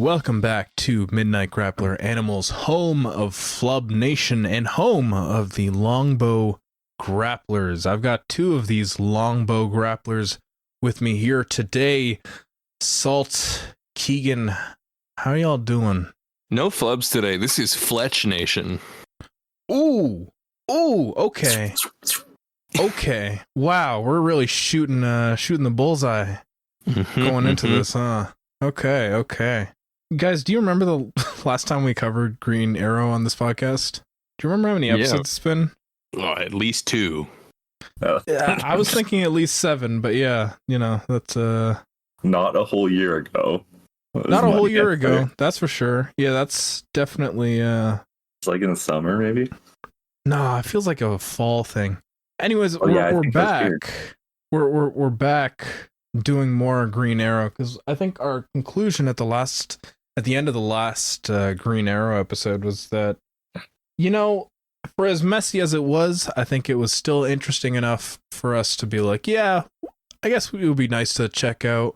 Welcome back to Midnight Grappler Animals, home of Flub Nation and home of the Longbow Grapplers. I've got two of these Longbow Grapplers with me here today. Salt, Keigen, how are y'all doing? No flubs today. This is Fletch Nation. Ooh, okay. Okay. Wow, we're really shooting the bullseye going into this, huh? Okay. Guys, do you remember the last time we covered Green Arrow on this podcast? Do you remember how many episodes it's been? Oh, at least 2. Yeah, I was thinking at least 7, but yeah, that's not a whole year ago. Not a whole year ago, that's for sure. Yeah, that's definitely it's like in the summer, maybe? No, it feels like a fall thing. Anyways, we're back. We're back doing more Green Arrow because I think our conclusion at the end of the last Green Arrow episode was that, for as messy as it was, I think it was still interesting enough for us to be like, yeah, I guess it would be nice to check out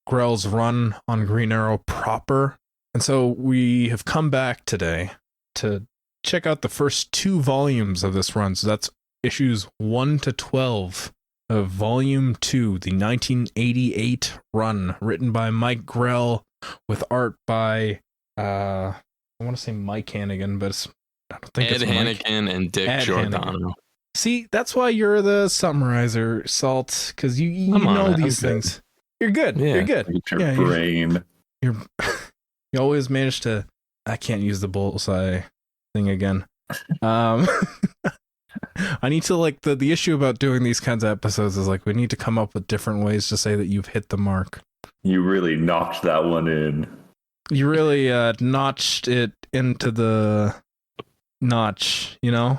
Grell's run on Green Arrow proper. And so we have come back today to check out the first 2 volumes of this run. So that's issues 1 to 12 of Volume 2, the 1988 run, written by Mike Grell, with art by, I want to say Mike Hannigan, but I don't think it's Mike. Ed Hannigan and Dick Giordano. See, that's why you're the summarizer, Salt, because you know these things. You're good. Yeah. You're good. Your brain. You always manage to. I can't use the bullseye thing again. I need to the issue about doing these kinds of episodes is we need to come up with different ways to say that you've hit the mark. You really knocked that one in. You really notched it into the notch, You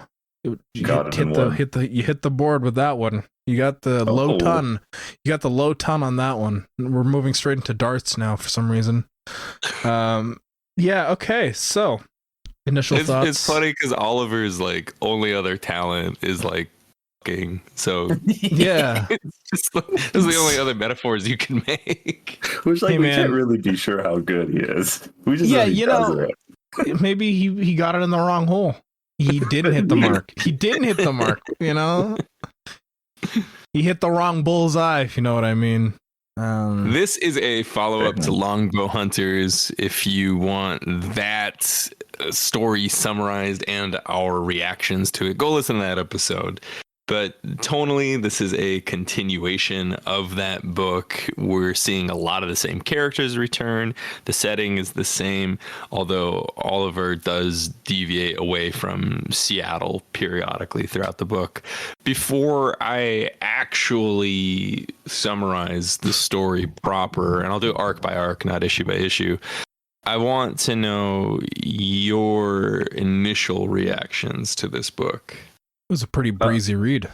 hit the board with that one. You got the low ton. You got the low ton on that one. We're moving straight into darts now for some reason. Yeah, okay. So, initial thoughts. It's funny because Oliver's only other talent is fucking. So yeah, those are the only other metaphors you can make. Which we can't really be sure how good he is. We just maybe he got it in the wrong hole. He didn't hit the mark. He hit the wrong bullseye, if you know what I mean. This is a follow-up to Longbow Hunters. If you want that story summarized and our reactions to it, go listen to that episode. But tonally, this is a continuation of that book. We're seeing a lot of the same characters return. The setting is the same, although Oliver does deviate away from Seattle periodically throughout the book. Before I actually summarize the story proper, and I'll do arc by arc, not issue by issue, I want to know your initial reactions to this book. It was a pretty breezy read.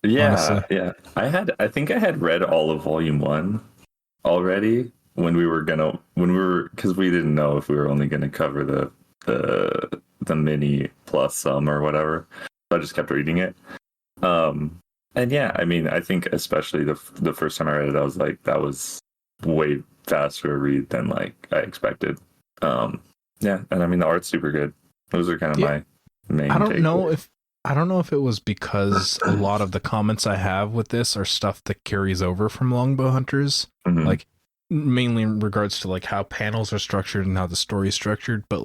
Yeah, honestly. Yeah. I think I had read all of Volume 1 already because we didn't know if we were only gonna cover the mini plus some or whatever. So I just kept reading it. And yeah, I think especially the first time I read it, I was like, that was way faster a read than I expected. Yeah, and the art's super good. Those are kind of my main. I don't know if it was because a lot of the comments I have with this are stuff that carries over from Longbow Hunters, mainly in regards to how panels are structured and how the story is structured. But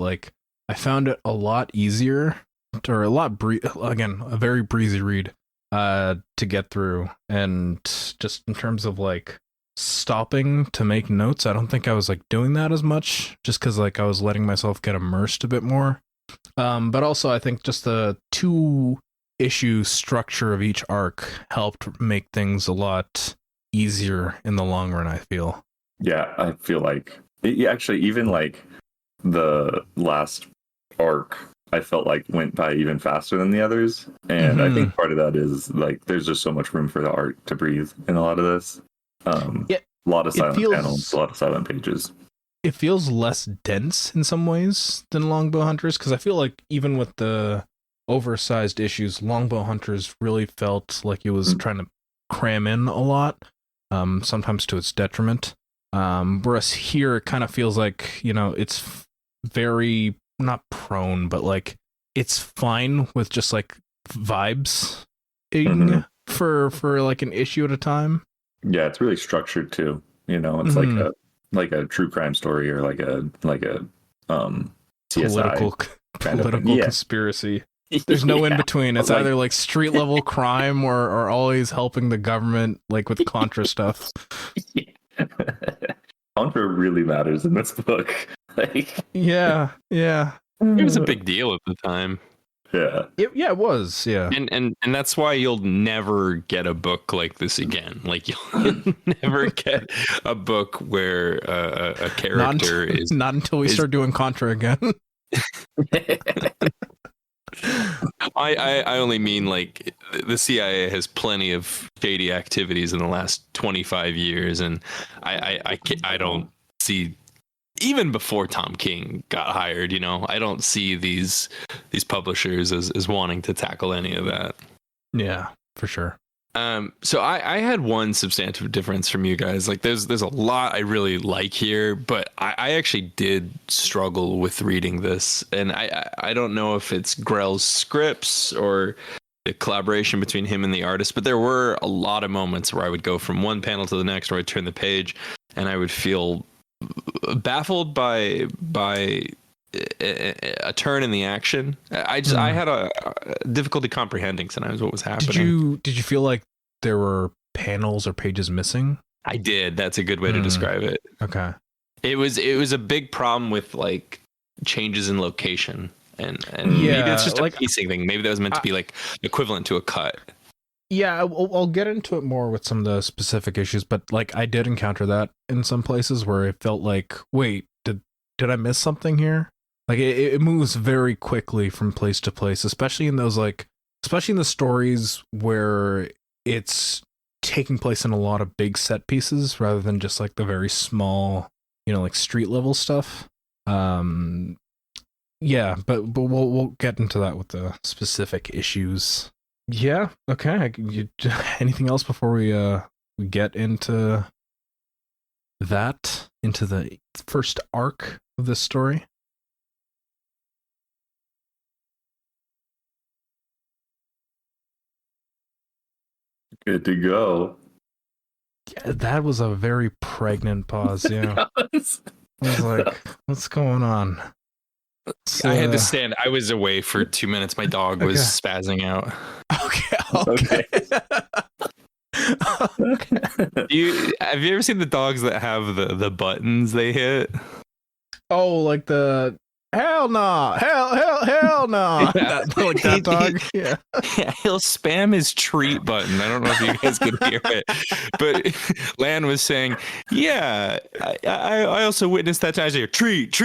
I found it a lot easier, or a very breezy read to get through. And just in terms of stopping to make notes, I don't think I was doing that as much, just because I was letting myself get immersed a bit more. But also I think just the 2-issue structure of each arc helped make things a lot easier in the long run, I feel. Yeah, I feel actually even the last arc I felt went by even faster than the others. And I think part of that is there's just so much room for the art to breathe in a lot of this. A lot of silent panels, a lot of silent pages. It feels less dense in some ways than Longbow Hunters, because I feel even with the oversized issues, Longbow Hunters really felt like it was trying to cram in a lot, sometimes to its detriment. Whereas here it kind of feels like, it's very not prone, but like it's fine with just like vibes for like an issue at a time. Yeah, it's really structured too. It's like a true crime story or like a CSI political conspiracy. There's no in between. It's either like street level crime or always helping the government, like with Contra stuff. Contra really matters in this book. Yeah. It was a big deal at the time. Yeah. It was. Yeah. And that's why you'll never get a book like this again. Like you'll never get a book where a character is not until we start doing Contra again. I only mean like the CIA has plenty of shady activities in the last 25 years, and I don't see, even before Tom King got hired, I don't see these publishers as wanting to tackle any of that. Yeah, for sure. So I had one substantive difference from you guys. Like there's a lot I really like here, but I actually did struggle with reading this, and I don't know if it's Grell's scripts or the collaboration between him and the artist, but there were a lot of moments where I would go from one panel to the next, or I'd turn the page, and I would feel baffled by a turn in the action. I had a difficulty comprehending sometimes what was happening. Did you feel like there were panels or pages missing? I did. That's a good way to describe it. Okay. It was a big problem with like changes in location and maybe it's just a pacing thing. Maybe that was meant to be like equivalent to a cut. Yeah, I'll get into it more with some of the specific issues, but like I did encounter that in some places where it felt like, wait, did I miss something here? Like it moves very quickly from place to place, especially in the stories where it's taking place in a lot of big set pieces rather than just like the very small, like street level stuff. Yeah, but we'll get into that with the specific issues. Yeah. Okay. Anything else before we get into the first arc of this story? Good to go. Yeah, that was a very pregnant pause. Yeah. I was like, what's going on? I had to stand. I was away for 2 minutes. My dog was spazzing out. Okay. Have you ever seen the dogs that have the buttons they hit? Oh, like the hell no, hell no. Yeah. Like that dog. Yeah, he'll spam his treat button. I don't know if you guys can hear it, but Lan was saying, "Yeah, I also witnessed that time. I hear treat."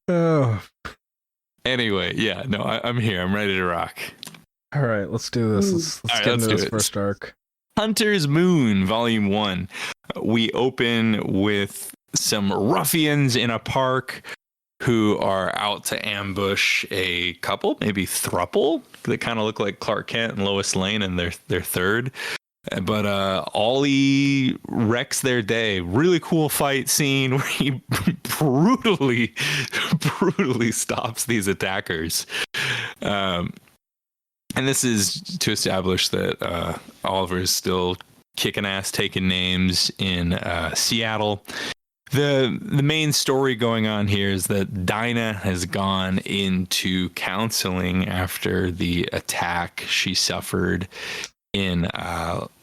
Oh. Anyway, yeah, no, I'm here. I'm ready to rock. All right, let's do this. Let's get into this first arc. Hunter's Moon, Volume 1. We open with some ruffians in a park who are out to ambush a couple, maybe throuple, that kind of look like Clark Kent and Lois Lane and their third. But Ollie wrecks their day. Really cool fight scene where he brutally stops these attackers. And this is to establish that Oliver is still kicking ass, taking names in Seattle. The main story going on here is that Dinah has gone into counseling after the attack she suffered in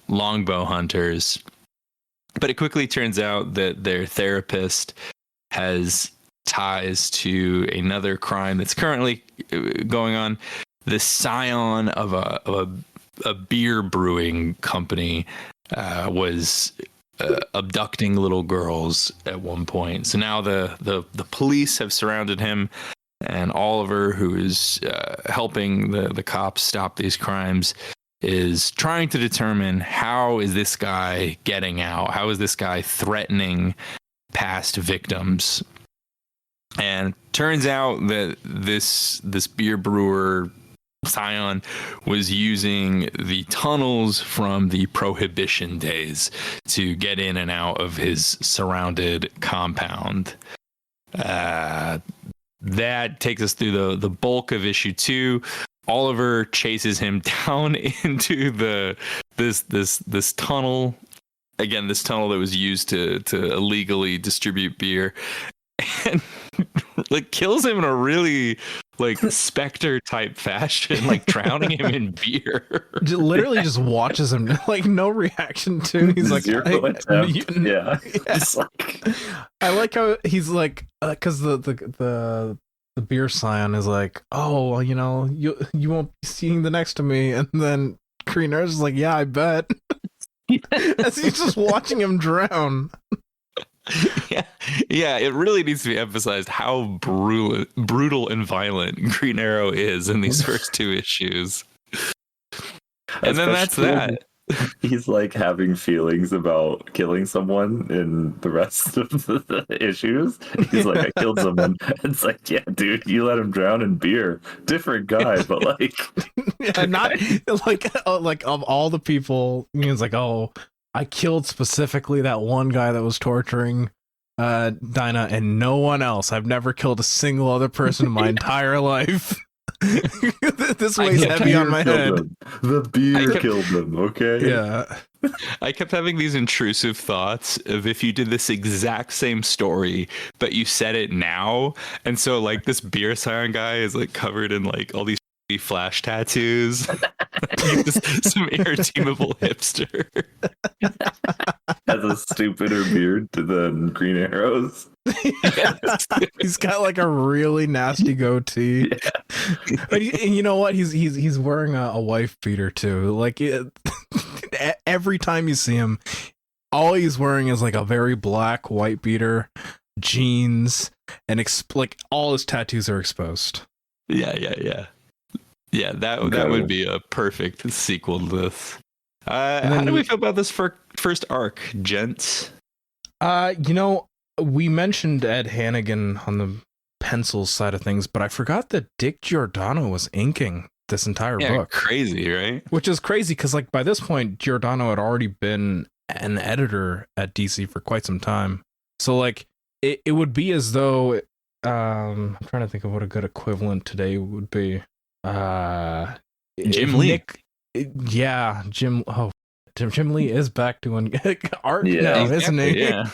Longbow Hunters. But it quickly turns out that their therapist has ties to another crime that's currently going on. The scion of a beer brewing company was abducting little girls at one point. So now the police have surrounded him, and Oliver, who is helping the cops stop these crimes, is trying to determine how is this guy getting out? How is this guy threatening past victims? And turns out that this beer brewer Scion was using the tunnels from the Prohibition days to get in and out of his surrounded compound. That takes us through the bulk of issue 2. Oliver chases him down into this tunnel. Again, this tunnel that was used to illegally distribute beer, and like kills him in a really like Spectre type fashion, like drowning him in beer. Literally just watches him, like no reaction to. He's like, yeah. Just like... I like how he's like, because the beer scion is like, oh, well, you know, you won't be seeing the next to me, and then Green Arrow's is like, yeah, I bet. As he's just watching him drown. Yeah, it really needs to be emphasized how brutal and violent Green Arrow is in these first 2 issues. And then that's that. He's like having feelings about killing someone in the rest of the issues. He's like, I killed someone. It's like, yeah, dude, you let him drown in beer. Different guy, but like, yeah, not like of all the people. He's like, oh, I killed specifically that one guy that was torturing Dinah, and no one else. I've never killed a single other person in my entire life. This weighs heavy on my head. The beer killed them, okay? Yeah. I kept having these intrusive thoughts of if you did this exact same story, but you said it now. And so like this beer scion guy is like covered in like all these flash tattoos. Some irredeemable hipster. Has a stupider beard than Green Arrow's. Yes. He's got like a really nasty goatee. Yeah. But you know what? He's wearing a wife beater too. Like every time you see him, all he's wearing is like a very black white beater, jeans, and like all his tattoos are exposed. Yeah. That would be a perfect sequel to this. How do we feel about this first arc, gents? You know, we mentioned Ed Hannigan on the pencils side of things, but I forgot that Dick Giordano was inking this entire book. Crazy, right? Which is crazy because, like, by this point, Giordano had already been an editor at DC for quite some time. So, like, it would be as though I'm trying to think of what a good equivalent today would be. Jim Lee. Yeah, Jim Lee is back doing art now, isn't he? Yeah.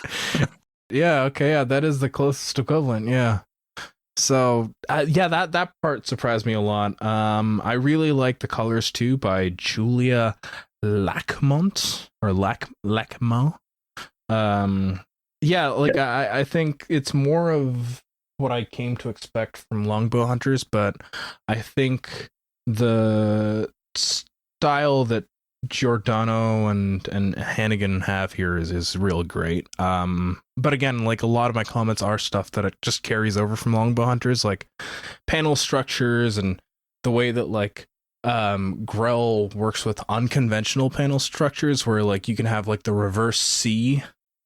Yeah, okay, yeah, that is the closest equivalent, yeah. So, that part surprised me a lot. I really like the colors, too, by Julia Lachmont, or Lachmont. I think it's more of what I came to expect from Longbow Hunters, but I think the style that Giordano and Hannigan have here is real great. But again, like a lot of my comments are stuff that it just carries over from Longbow Hunters, like panel structures and the way that like Grell works with unconventional panel structures where like you can have like the reverse C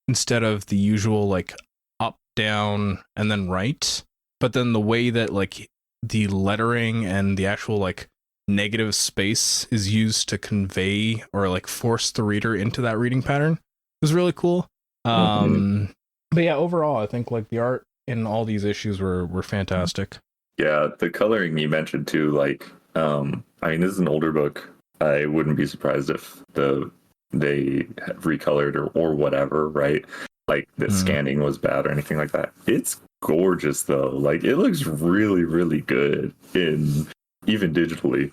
instead of the usual like up, down, and then right. But then the way that like the lettering and the actual like negative space is used to convey or like force the reader into that reading pattern was really cool. But yeah, overall, I think like the art in all these issues were fantastic. Yeah, the coloring you mentioned too, like, I mean, this is an older book. I wouldn't be surprised if they recolored or whatever, right? Like the scanning was bad or anything like that. It's gorgeous though. Like it looks really, really good in even digitally.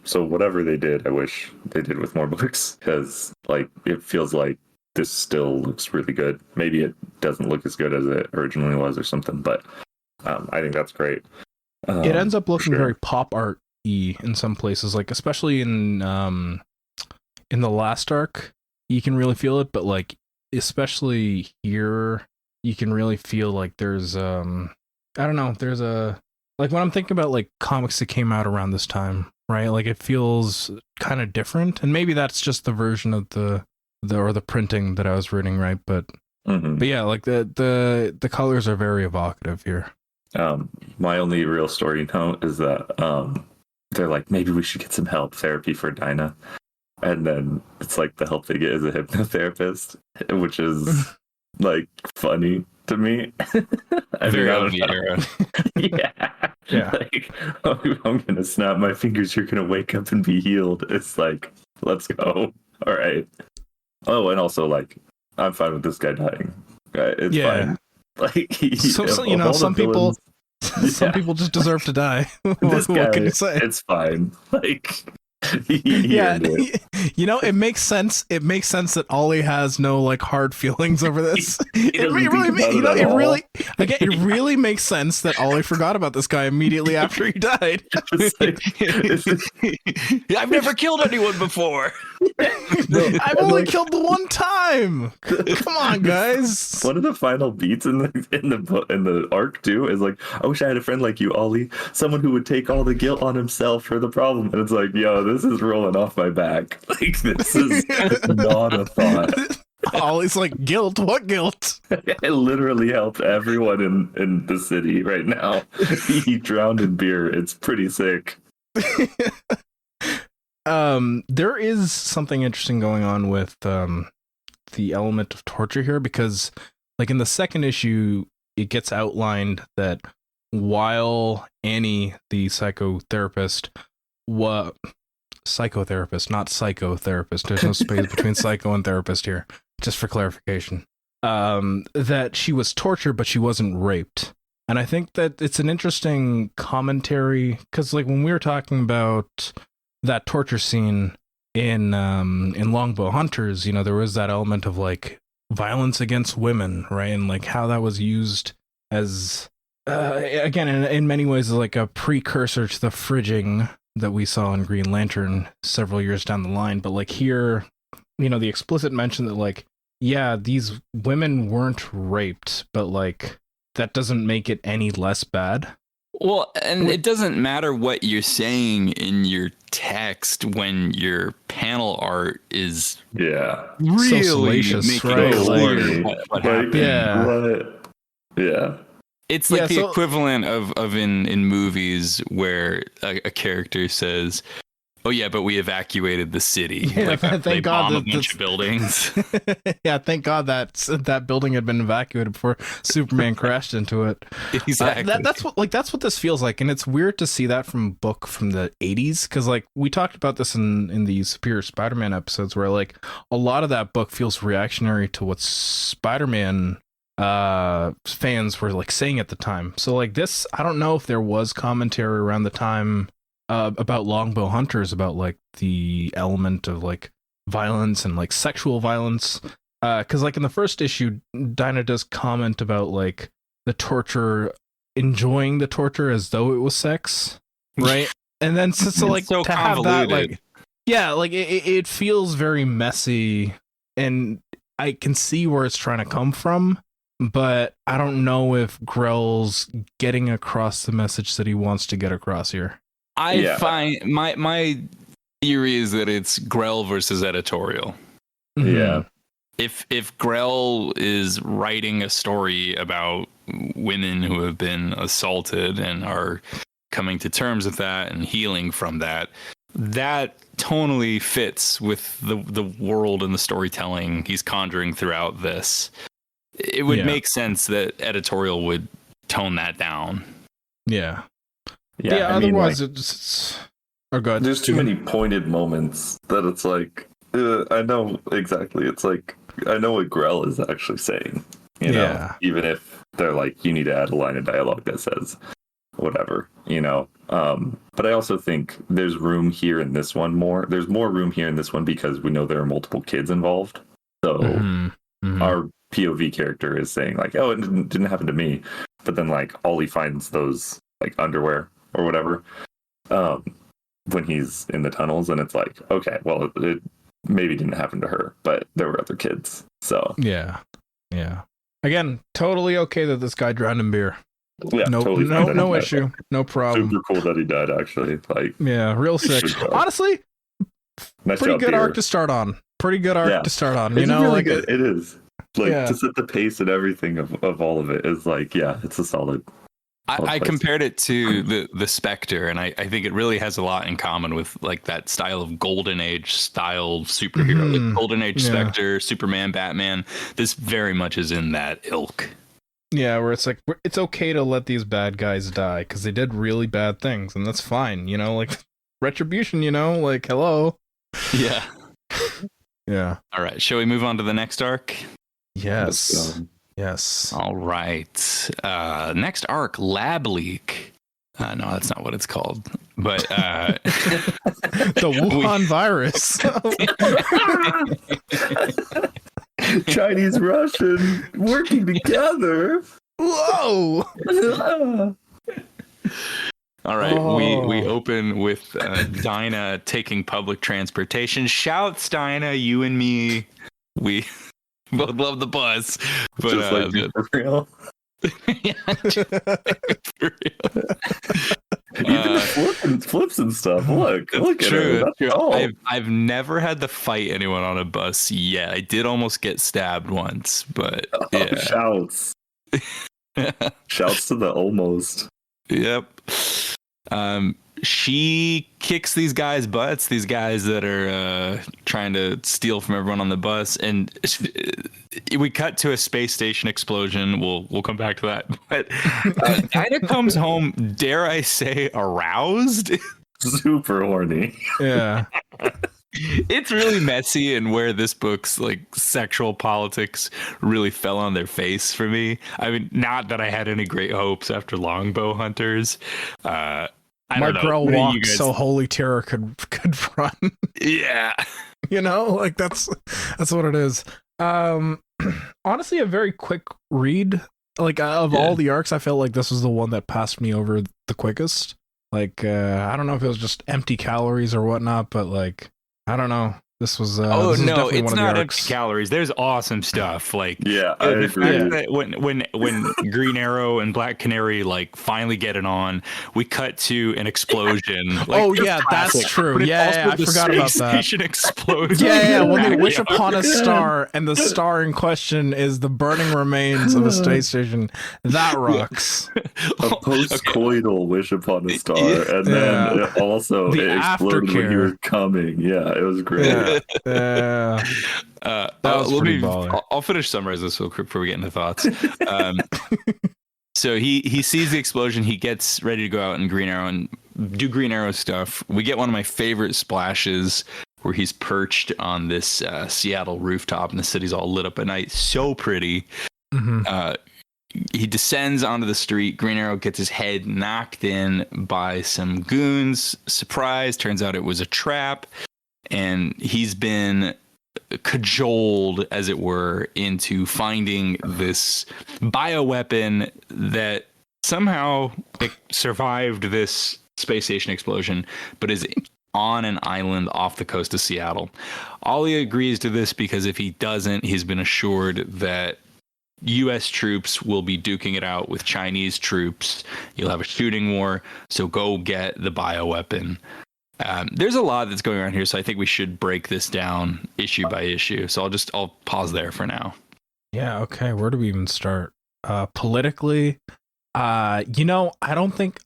So whatever they did, I wish they did with more books because like it feels like this still looks really good. Maybe it doesn't look as good as it originally was or something, but I think that's great. It ends up looking very pop art-y in some places, like especially in the last arc, you can really feel it, but like especially here, you can really feel like there's I don't know, there's a like when I'm thinking about like comics that came out around this time, right? Like it feels kind of different, and maybe that's just the version of the printing that I was reading, right? But Mm-hmm. But yeah, like the colors are very evocative here. My only real story note is that they're like, maybe we should get some therapy for Dinah. And then it's like the help they get is a hypnotherapist, which is like funny to me. Very obvious. Yeah. Like, I'm gonna snap my fingers. You're gonna wake up and be healed. It's like, let's go. All right. Oh, and also like, I'm fine with this guy dying. It's fine. Like, some people. Some people just deserve to die. This guy, what can you say? It's fine. Like, it makes sense. It makes sense that Ollie has no like hard feelings over this. It really makes sense that Ollie forgot about this guy immediately after he died. I've never killed anyone before. I've only killed the one time. Come on, guys. One of the final beats in the arc too is like, I wish I had a friend like you, Ollie. Someone who would take all the guilt on himself for the problem. And it's like, yo, this is rolling off my back. Like, this is not a thought. Ollie's like, guilt? What guilt? I literally helped everyone in the city right now. He drowned in beer. It's pretty sick. There is something interesting going on with the element of torture here, because like in the second issue, it gets outlined that while Annie, the psychotherapist, psychotherapist, not psychotherapist. There's no space between psycho and therapist here, just for clarification. That she was tortured, but she wasn't raped. And I think that it's an interesting commentary, because like when we were talking about that torture scene in Longbow Hunters, there was that element of like violence against women, right? And like how that was used as again in many ways like a precursor to the fridging that we saw in Green Lantern several years down the line. But like here, the explicit mention that like, yeah, these women weren't raped, but like that doesn't make it any less bad. Well, and it doesn't matter what you're saying in your text when your panel art is really so salacious, making right? clear what happened. Yeah. It's like the equivalent of in movies where a character says, "Oh yeah, but we evacuated the city." Yeah, like thank God bomb a bunch of buildings. Yeah, thank God that building had been evacuated before Superman crashed into it. Exactly. That's what this feels like, and it's weird to see that from a book from the 80s, because like we talked about this in the Superior Spider-Man episodes, where like a lot of that book feels reactionary to what Spider-Man fans were like saying at the time. So like this, I don't know if there was commentary around the time about Longbow Hunters, about like the element of like violence and like sexual violence, because like in the first issue, Dinah does comment about like the torture, enjoying the torture as though it was sex, right? And then so like so to have that, like, yeah, like it feels very messy, and I can see where it's trying to come from, but I don't know if Grell's getting across the message that he wants to get across here. I find my theory is that it's Grell versus editorial. Yeah. If Grell is writing a story about women who have been assaulted and are coming to terms with that and healing from that, that tonally fits with the world and the storytelling he's conjuring throughout this. It would make sense that editorial would tone that down. Yeah. Yeah, otherwise it's oh god. There's too many pointed moments that it's like I know exactly. It's like I know what Grell is actually saying. You know, even if they're like, you need to add a line of dialogue that says whatever, But I also think there's room here in this one more. There's more room here in this one because we know there are multiple kids involved. So our POV character is saying like, oh, it didn't happen to me. But then like Ollie finds those like underwear or whatever when he's in the tunnels, and it's like, okay, well, it maybe didn't happen to her, but there were other kids. So yeah. Again, totally okay that this guy drowned in beer. Yeah, no issue, no problem. Super cool that he died, actually. Like, yeah, real sick. Honestly, nice pretty good beer. arc to start on. You It's know, really like good. It is. Like to set the pace and everything of all of it is like, yeah, it's a solid. I compared it to the Spectre, and I think it really has a lot in common with like that style of Golden Age style superhero, like Golden Age Spectre, Superman, Batman. This very much is in that ilk. Yeah, where it's like it's okay to let these bad guys die because they did really bad things, and that's fine. You know, like retribution. You know, like hello. Yeah. Yeah. All right. Shall we move on to the next arc? Yes. Yes. All right. Next arc, Lab Leak. No, that's not what it's called. But the Wuhan virus. Chinese, Russian working together. Whoa. All right. We open with Dinah taking public transportation. Shouts, Dinah, you and me. We both love the bus, but just like for real. Yeah, for real. Even the flips and stuff. Look at true, it. True. I've never had to fight anyone on a bus yet. I did almost get stabbed once, but yeah. Shouts. Shouts to the almost. Yep. She kicks these guys' butts, these guys that are trying to steal from everyone on the bus, and we cut to a space station explosion. We'll come back to that. But Dinah comes home, dare I say, aroused, super horny. Yeah. It's really messy, and where this book's like sexual politics really fell on their face for me. I mean, not that I had any great hopes after Longbow Hunters. Mike Grell walked so Holy Terror could run. Yeah. You know, like that's what it is. Honestly, a very quick read. Like of all the arcs, I felt like this was the one that passed me over the quickest. Like I don't know if it was just empty calories or whatnot, but like I don't know. This was it's one not empty calories. There's awesome stuff. Like I agree. That when Green Arrow and Black Canary like finally get it on, we cut to an explosion. Like, that's true. Yeah, I forgot about that. Station explodes. Yeah, when they wish upon a star, and the star in question is the burning remains of a space station. That rocks. A post-coital wish upon a star, and then also it exploded when you were coming. Yeah, it was great. That was pretty baller. I'll finish summarizing this real quick before we get into thoughts. So he sees the explosion. He gets ready to go out in Green Arrow and do Green Arrow stuff. We get one of my favorite splashes where he's perched on this Seattle rooftop and the city's all lit up at night. So pretty. Mm-hmm. He descends onto the street. Green Arrow gets his head knocked in by some goons. Surprise. Turns out it was a trap. And he's been cajoled, as it were, into finding this bioweapon that somehow survived this space station explosion, but is on an island off the coast of Seattle. Ollie agrees to this because if he doesn't, he's been assured that U.S. troops will be duking it out with Chinese troops. You'll have a shooting war, so go get the bioweapon. There's a lot that's going on here, so I think we should break this down issue by issue. So I'll pause there for now. Yeah, okay. Where do we even start? Politically, I don't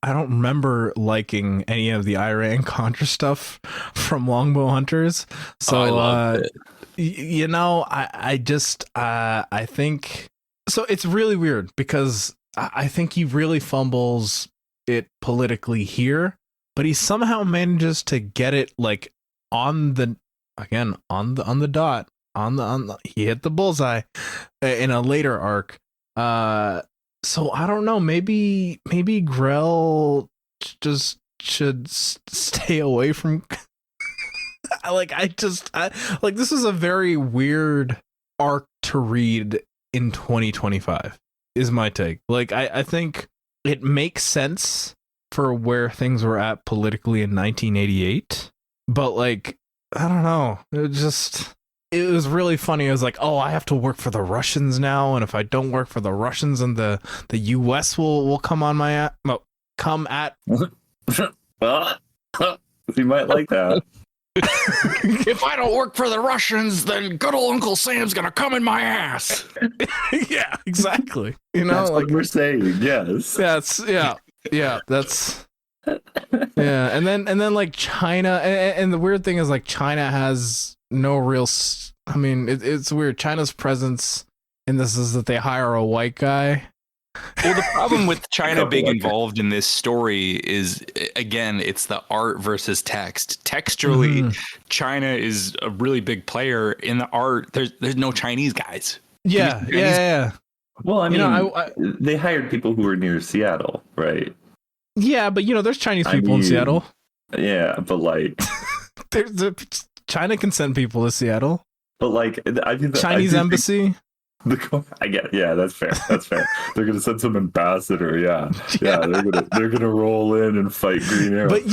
remember liking any of the Iran Contra stuff from Longbow Hunters. So I loved it. I think so. It's really weird because I think he really fumbles it politically here. But he somehow manages to get it like on the dot. He hit the bullseye in a later arc. So I don't know. Maybe Grell just should stay away from. This is a very weird arc to read in 2025. Is my take. Like I think it makes sense for where things were at politically in 1988, but like I don't know, it was really funny. I was like, oh, I have to work for the Russians now, and if I don't work for the Russians, and the US will come on my come at. You might like that. If I don't work for the Russians, then good old Uncle Sam's gonna come in my ass. Yeah, exactly. You know, That's like what we're saying. Yes. that's that's yeah. And then like China, and the weird thing is like China has no real. I mean, it's weird. China's presence in this is that they hire a white guy. Well, the problem with China being involved in this story is, again, it's the art versus text. Textually, China is a really big player. In the art, there's no Chinese guys. Yeah. Well, I mean, they hired people who were near Seattle, right? Yeah, but there's Chinese people in Seattle. Yeah, but like, China can send people to Seattle. But like, Chinese embassy. I get, yeah, that's fair. That's fair. They're gonna send some ambassador, yeah. They're gonna roll in and fight Green Arrow. But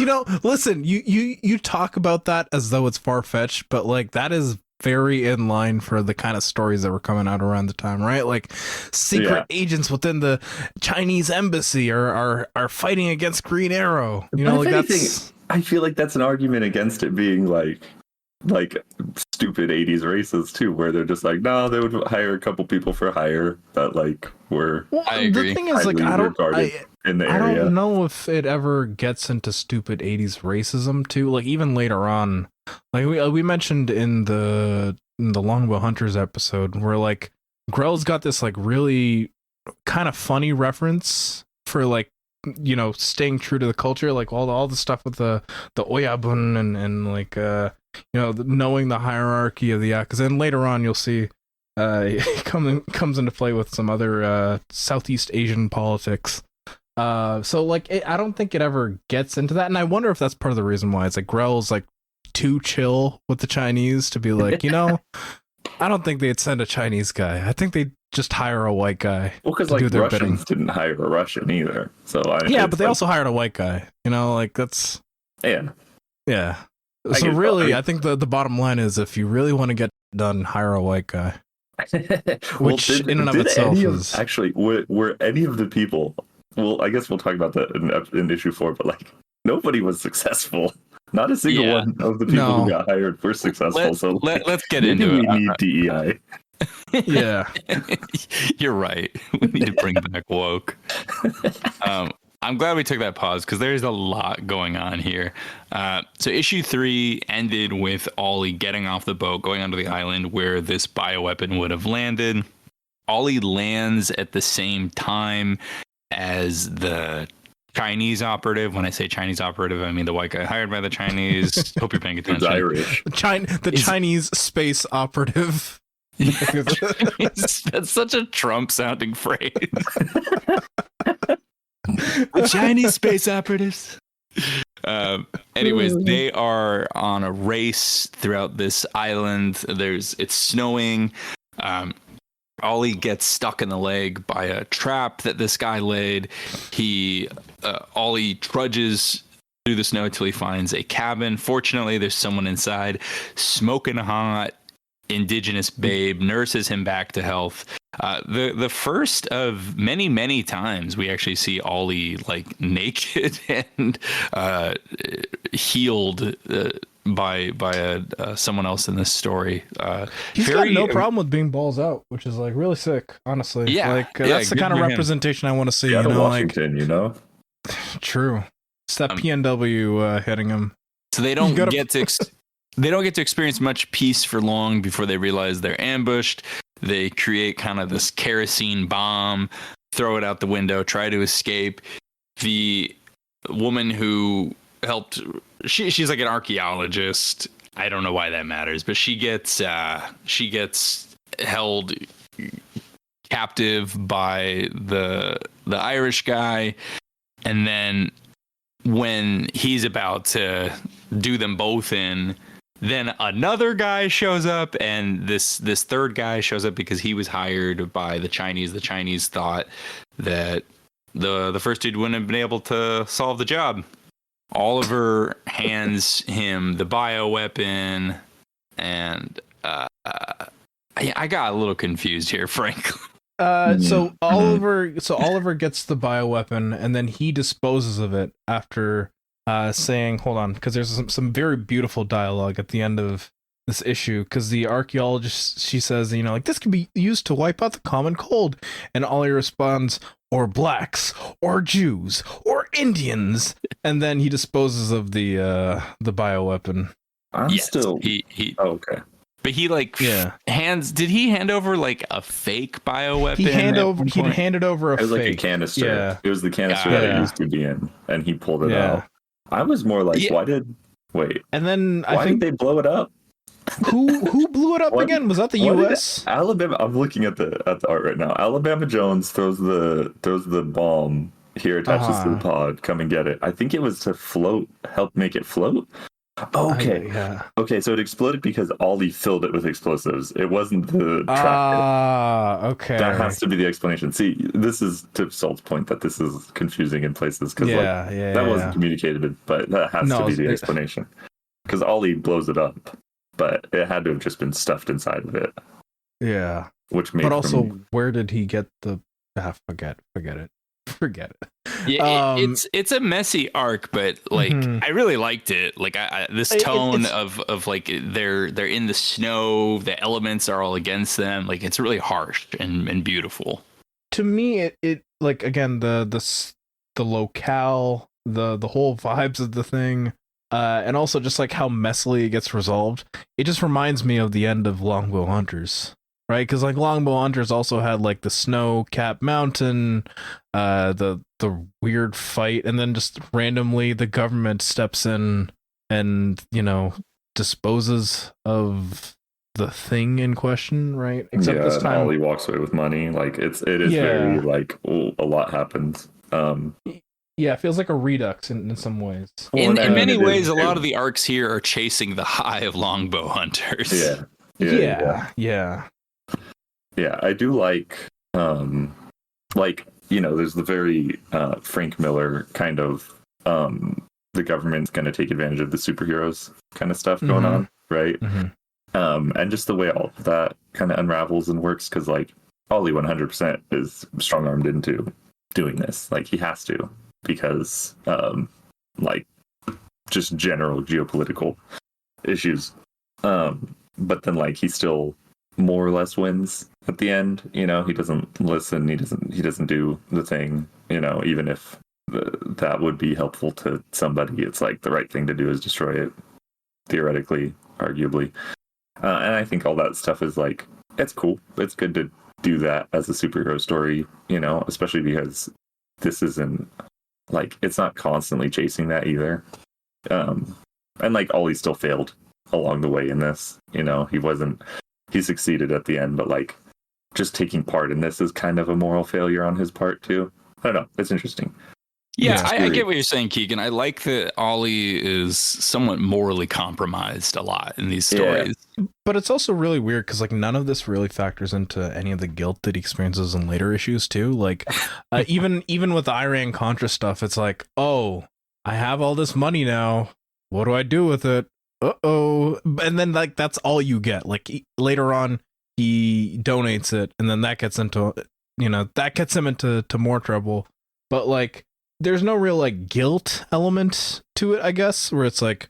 listen, you talk about that as though it's far fetched, but like that is very in line for the kind of stories that were coming out around the time, right? Like secret agents within the Chinese embassy are fighting against Green Arrow. I feel like that's an argument against it being like stupid 80s races too, where they're just like, no, they would hire a couple people for hire that like were. Well, I agree. The thing is, like, I don't know if it ever gets into stupid 80s racism too. Like even later on, like we mentioned in the Longbow Hunters episode, where like Grell's got this like really kind of funny reference for like staying true to the culture, like all the stuff with the Oyabun and like knowing the hierarchy of the Yakuza. And later on you'll see he comes into play with some other Southeast Asian politics. So like I don't think it ever gets into that, and I wonder if that's part of the reason why it's like Grell's like too chill with the Chinese to be like, I don't think they'd send a Chinese guy. I think they'd just hire a white guy. Well, because like Russians didn't hire a Russian either. So but they also hired a white guy. Like that's yeah. So really, I think the bottom line is, if you really want to get done, hire a white guy. Which in and of itself is actually were any of the people. Well, I guess we'll talk about that in issue 4. But like nobody was successful. Not a single one of the people who got hired were successful. Let's get into it. We need DEI. Yeah, you're right. We need to bring back woke. I'm glad we took that pause because there's a lot going on here. So issue 3 ended with Ollie getting off the boat, going onto the island where this bioweapon would have landed. Ollie lands at the same time as the Chinese operative. When I say Chinese operative, I mean the white guy hired by the Chinese. Hope you're paying attention. Irish. Chinese space operative. That's such a Trump sounding phrase. The Chinese space operatives. Anyways, they are on a race throughout this island. It's snowing. Ollie gets stuck in the leg by a trap that this guy laid. Ollie trudges through the snow until he finds a cabin. Fortunately, there's someone inside, smoking hot. Indigenous babe nurses him back to health. The first of many times we actually see Ollie like naked and healed by someone else in this story. He's got no problem with being balls out, which is like really sick, honestly. Yeah, that's the kind of representation I want to see. Washington, True. It's that PNW hitting him. So they don't get to experience much peace for long before they realize they're ambushed. They create kind of this kerosene bomb, throw it out the window, try to escape. The woman who helped, she's like an archaeologist. I don't know why that matters, but she gets held captive by the Irish guy, and then when he's about to do them both in, then another guy shows up, and this third guy shows up because he was hired by the Chinese. The Chinese thought that the first dude wouldn't have been able to solve the job. Oliver hands him the bioweapon, and I got a little confused here, frankly. So Oliver gets the bioweapon, and then he disposes of it after saying, hold on, because there's some very beautiful dialogue at the end of this issue, because the archaeologist, she says, like, this can be used to wipe out the common cold, and Ollie responds, or blacks, or Jews, or Indians, and then he disposes of the bioweapon. He okay. But he did he hand over like a fake bioweapon? He handed over a fake. It was like a canister. Yeah. It was the canister that it used to be in, and he pulled it out. I was more like, and then why did they blow it up? Who blew it up again? Was that the U.S.? Alabama. I'm looking at the art right now. Alabama Jones throws the bomb here, attaches to the pod. Come and get it. I think it was to help make it float. Okay. Okay, so it exploded because Ollie filled it with explosives. It wasn't the tractor. Okay. That has to be the explanation. See, this is to Salt's point that this is confusing in places because that wasn't communicated, but that has to be the explanation. Because Ollie blows it up, but it had to have just been stuffed inside of it. Yeah. Which made. But also, where did he get the? Forget it. Yeah, it's a messy arc, but like I really liked it. Like this tone of like they're in the snow, the elements are all against them. Like it's really harsh and beautiful. To me, it like again the locale, the whole vibes of the thing, and also just like how messily it gets resolved. It just reminds me of the end of Longbow Hunters. Right, because like Longbow Hunters also had like the snow-capped mountain, the weird fight, and then just randomly the government steps in and disposes of the thing in question. Right, except this time Ollie walks away with money. Like it is very like a lot happens. Yeah, it feels like a redux in some ways. In many ways, a lot of the arcs here are chasing the high of Longbow Hunters. Yeah. Yeah, I do like there's the very Frank Miller kind of the government's going to take advantage of the superheroes kind of stuff going on, right? And just the way all of that kind of unravels and works, because like Ollie 100% is strong-armed into doing this. Like he has to, because like just general geopolitical issues. But then like he still more or less wins at the end. He doesn't listen, he doesn't do the thing, even if that would be helpful to somebody. It's like the right thing to do is destroy it, theoretically, arguably. And I think all that stuff is like, it's cool. It's good to do that as a superhero story, especially because this isn't like, it's not constantly chasing that either. And like Ollie still failed along the way in this. He succeeded at the end, but like just taking part in this is kind of a moral failure on his part too. I don't know. It's interesting. Yeah, I get what you're saying, Keigen. I like that Ollie is somewhat morally compromised a lot in these stories. Yeah. But it's also really weird because like none of this really factors into any of the guilt that he experiences in later issues too. Like even with the Iran-Contra stuff, it's like, oh, I have all this money now. What do I do with it? And then like that's all you get. Like later on he donates it, and then that gets into that gets him into more trouble. But like there's no real like guilt element to it, I guess, where it's like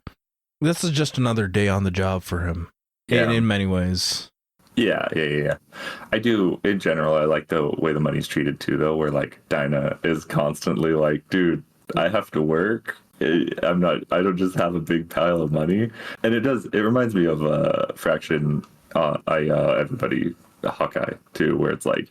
this is just another day on the job for him. In many ways. Yeah. I do in general. I like the way the money's treated too, though, where like Dinah is constantly like, dude, I have to work. I don't just have a big pile of money. And it reminds me of Fraction, everybody, Hawkeye too, where it's like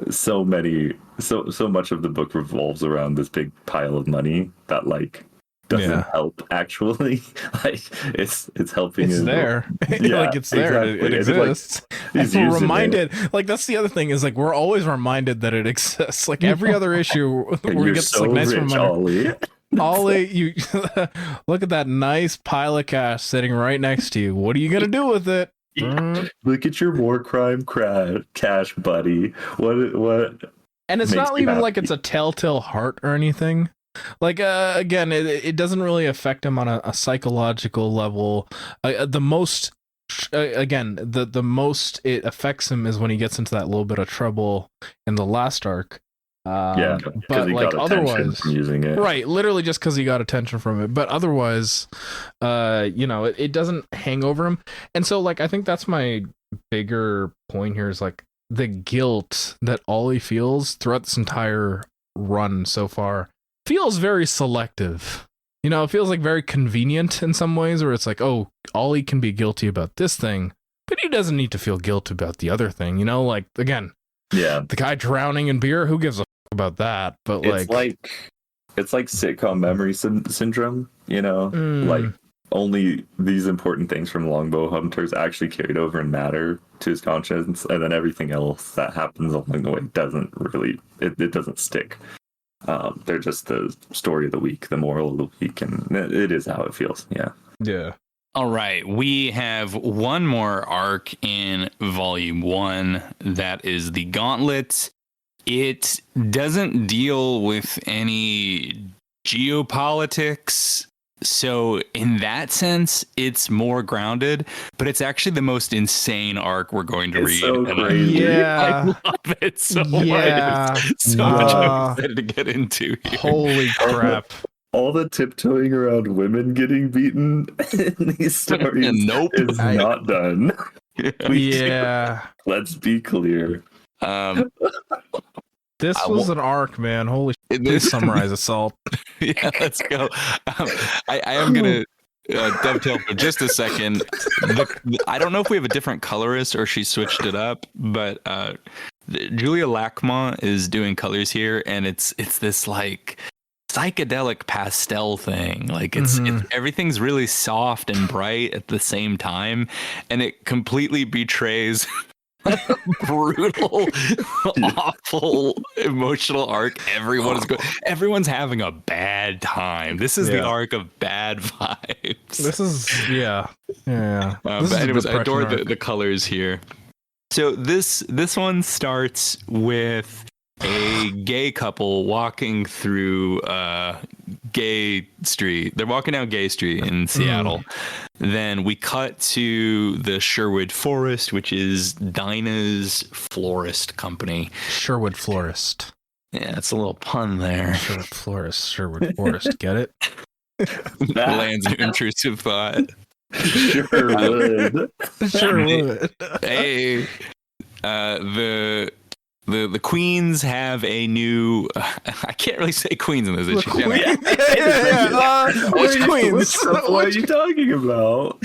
so much of the book revolves around this big pile of money that like doesn't help actually. Like it's helping. It's there. Like it's there. Exactly. It exists. Like, we're reminded. Like that's the other thing is like we're always reminded that it exists. Like every other issue where we get so this like nice rich, reminder. Ollie, you look at that nice pile of cash sitting right next to you. What are you gonna do with it? Look at your war crime cash, buddy. What? And it's not even like it's a telltale heart or anything. Like again, it doesn't really affect him on a psychological level. The most it affects him is when he gets into that little bit of trouble in the last arc. But like otherwise, using it. Right, literally just because he got attention from it. But otherwise, it doesn't hang over him. And so, like, I think that's my bigger point here is like the guilt that Ollie feels throughout this entire run so far feels very selective. It feels like very convenient in some ways, where it's like, oh, Ollie can be guilty about this thing, but he doesn't need to feel guilt about the other thing. Like, again, the guy drowning in beer, who gives a about that? But it's like sitcom memory syndrome, like only these important things from Longbow Hunters actually carried over and matter to his conscience, and then everything else that happens along the way doesn't really, it doesn't stick. They're just the story of the week, the moral of the week, and it is how it feels. Yeah. All right, we have one more arc in Volume 1. That is the Gauntlet. It doesn't deal with any geopolitics, so in that sense, it's more grounded. But it's actually the most insane arc we're going to read. So crazy. I love it so much. So much I'm excited to get into here. Holy crap! All the tiptoeing around women getting beaten in these stories is not done. Let's be clear. This was an arc, man. Holy shit. Please summarize Assault. Yeah, let's go. I am going to dovetail for just a second. I don't know if we have a different colorist or she switched it up, but Julia Lachma is doing colors here, and it's this like psychedelic pastel thing. Like it's everything's really soft and bright at the same time, and it completely betrays brutal, awful, emotional arc. Everyone's having a bad time. This is the arc of bad vibes. This is but anyways, I adore the colors here. So this one starts with a gay couple walking through Gay Street. They're walking down Gay Street in Seattle. Then we cut to the Sherwood Forest, which is Dinah's florist company. Sherwood Florist. Yeah, it's a little pun there. Sherwood Florist, Sherwood Forest. Get it? Land's an intrusive thought. Sherwood. Sherwood. Hey, the queens have a new. I can't really say queens in this issue. Which queens? What are you talking about?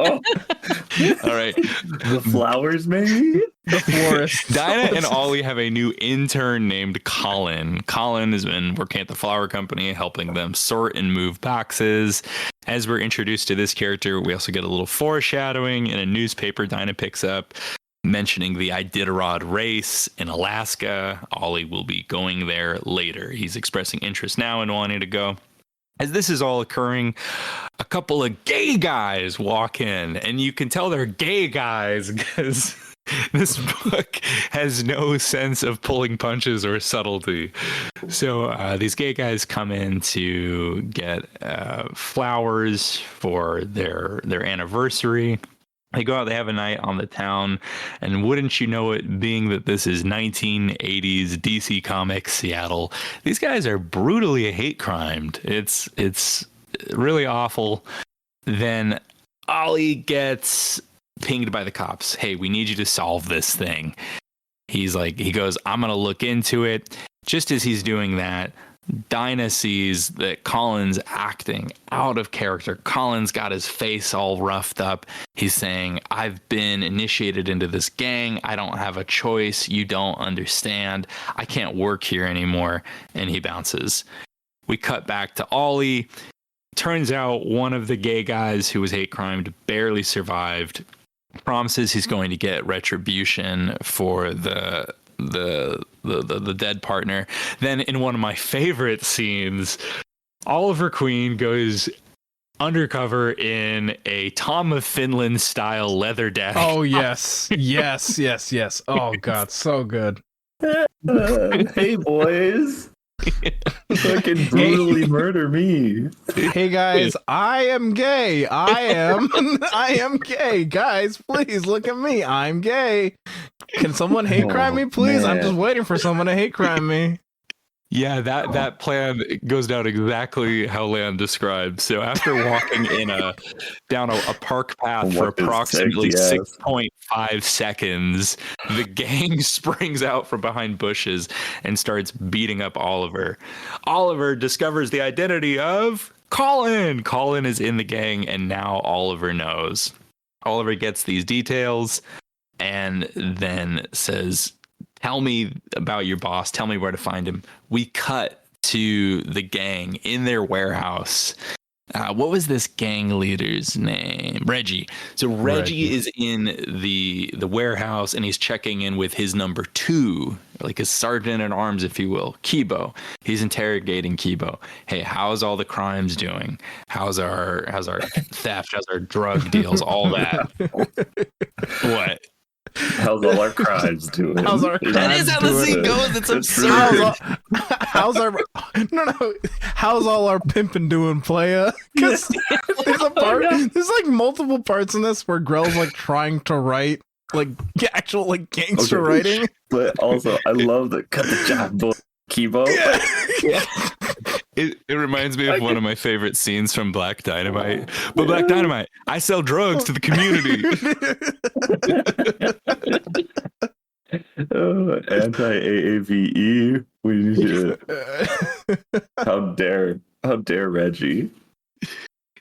All right, the flowers, maybe. The florist. Dinah and Ollie have a new intern named Colin. Colin has been working at the flower company, helping them sort and move boxes. As we're introduced to this character, we also get a little foreshadowing in a newspaper Dinah picks up, mentioning the Iditarod race in Alaska. Ollie will be going there later. He's expressing interest now and wanting to go. As this is all occurring, a couple of gay guys walk in, and you can tell they're gay guys because this book has no sense of pulling punches or subtlety. So these gay guys come in to get flowers for their anniversary. They go out, they have a night on the town, and wouldn't you know it, being that this is 1980s DC Comics Seattle, these guys are brutally hate crimed. It's really awful. Then Ollie gets pinged by the cops. Hey, we need you to solve this thing. He goes, I'm going to look into it. Just as he's doing that, Dinah sees that Colin's acting out of character. Colin's got his face all roughed up. He's saying, I've been initiated into this gang. I don't have a choice. You don't understand. I can't work here anymore. And he bounces. We cut back to Ollie. Turns out one of the gay guys who was hate crimed barely survived. Promises he's going to get retribution for the dead partner. Then in one of my favorite scenes, Oliver Queen goes undercover in a Tom of Finland style leather jacket. Oh yes. Yes. Oh god, so good. Hey boys. Fucking brutally murder me. Hey guys, I am gay. I am gay. Guys, please look at me. I'm gay. Can someone hate crime me, please? I'm just waiting for someone to hate crime me. Yeah, that plan goes down exactly how Lan described. So after walking down a park path for approximately 6.5 seconds, the gang springs out from behind bushes and starts beating up Oliver. Oliver discovers the identity of Colin. Colin is in the gang, and now Oliver knows. Oliver gets these details and then says, tell me about your boss. Tell me where to find him. We cut to the gang in their warehouse. What was this gang leader's name? Reggie. So Reggie is in the warehouse, and he's checking in with his number 2, like his sergeant at arms, if you will, Kibo. He's interrogating Kibo. Hey, how's all the crimes doing? How's our theft? How's our drug deals? All that. What? How's all our crimes doing? That is how the scene goes. It's absurd. How's all our pimping doing, playa? Because there's like multiple parts in this where Grell's like trying to write like actual like gangster writing. But also, I love the cut the job boy Kibo. Yeah. It reminds me of one of my favorite scenes from Black Dynamite. But Black Dynamite, I sell drugs to the community. Anti-AAVE. How dare Reggie?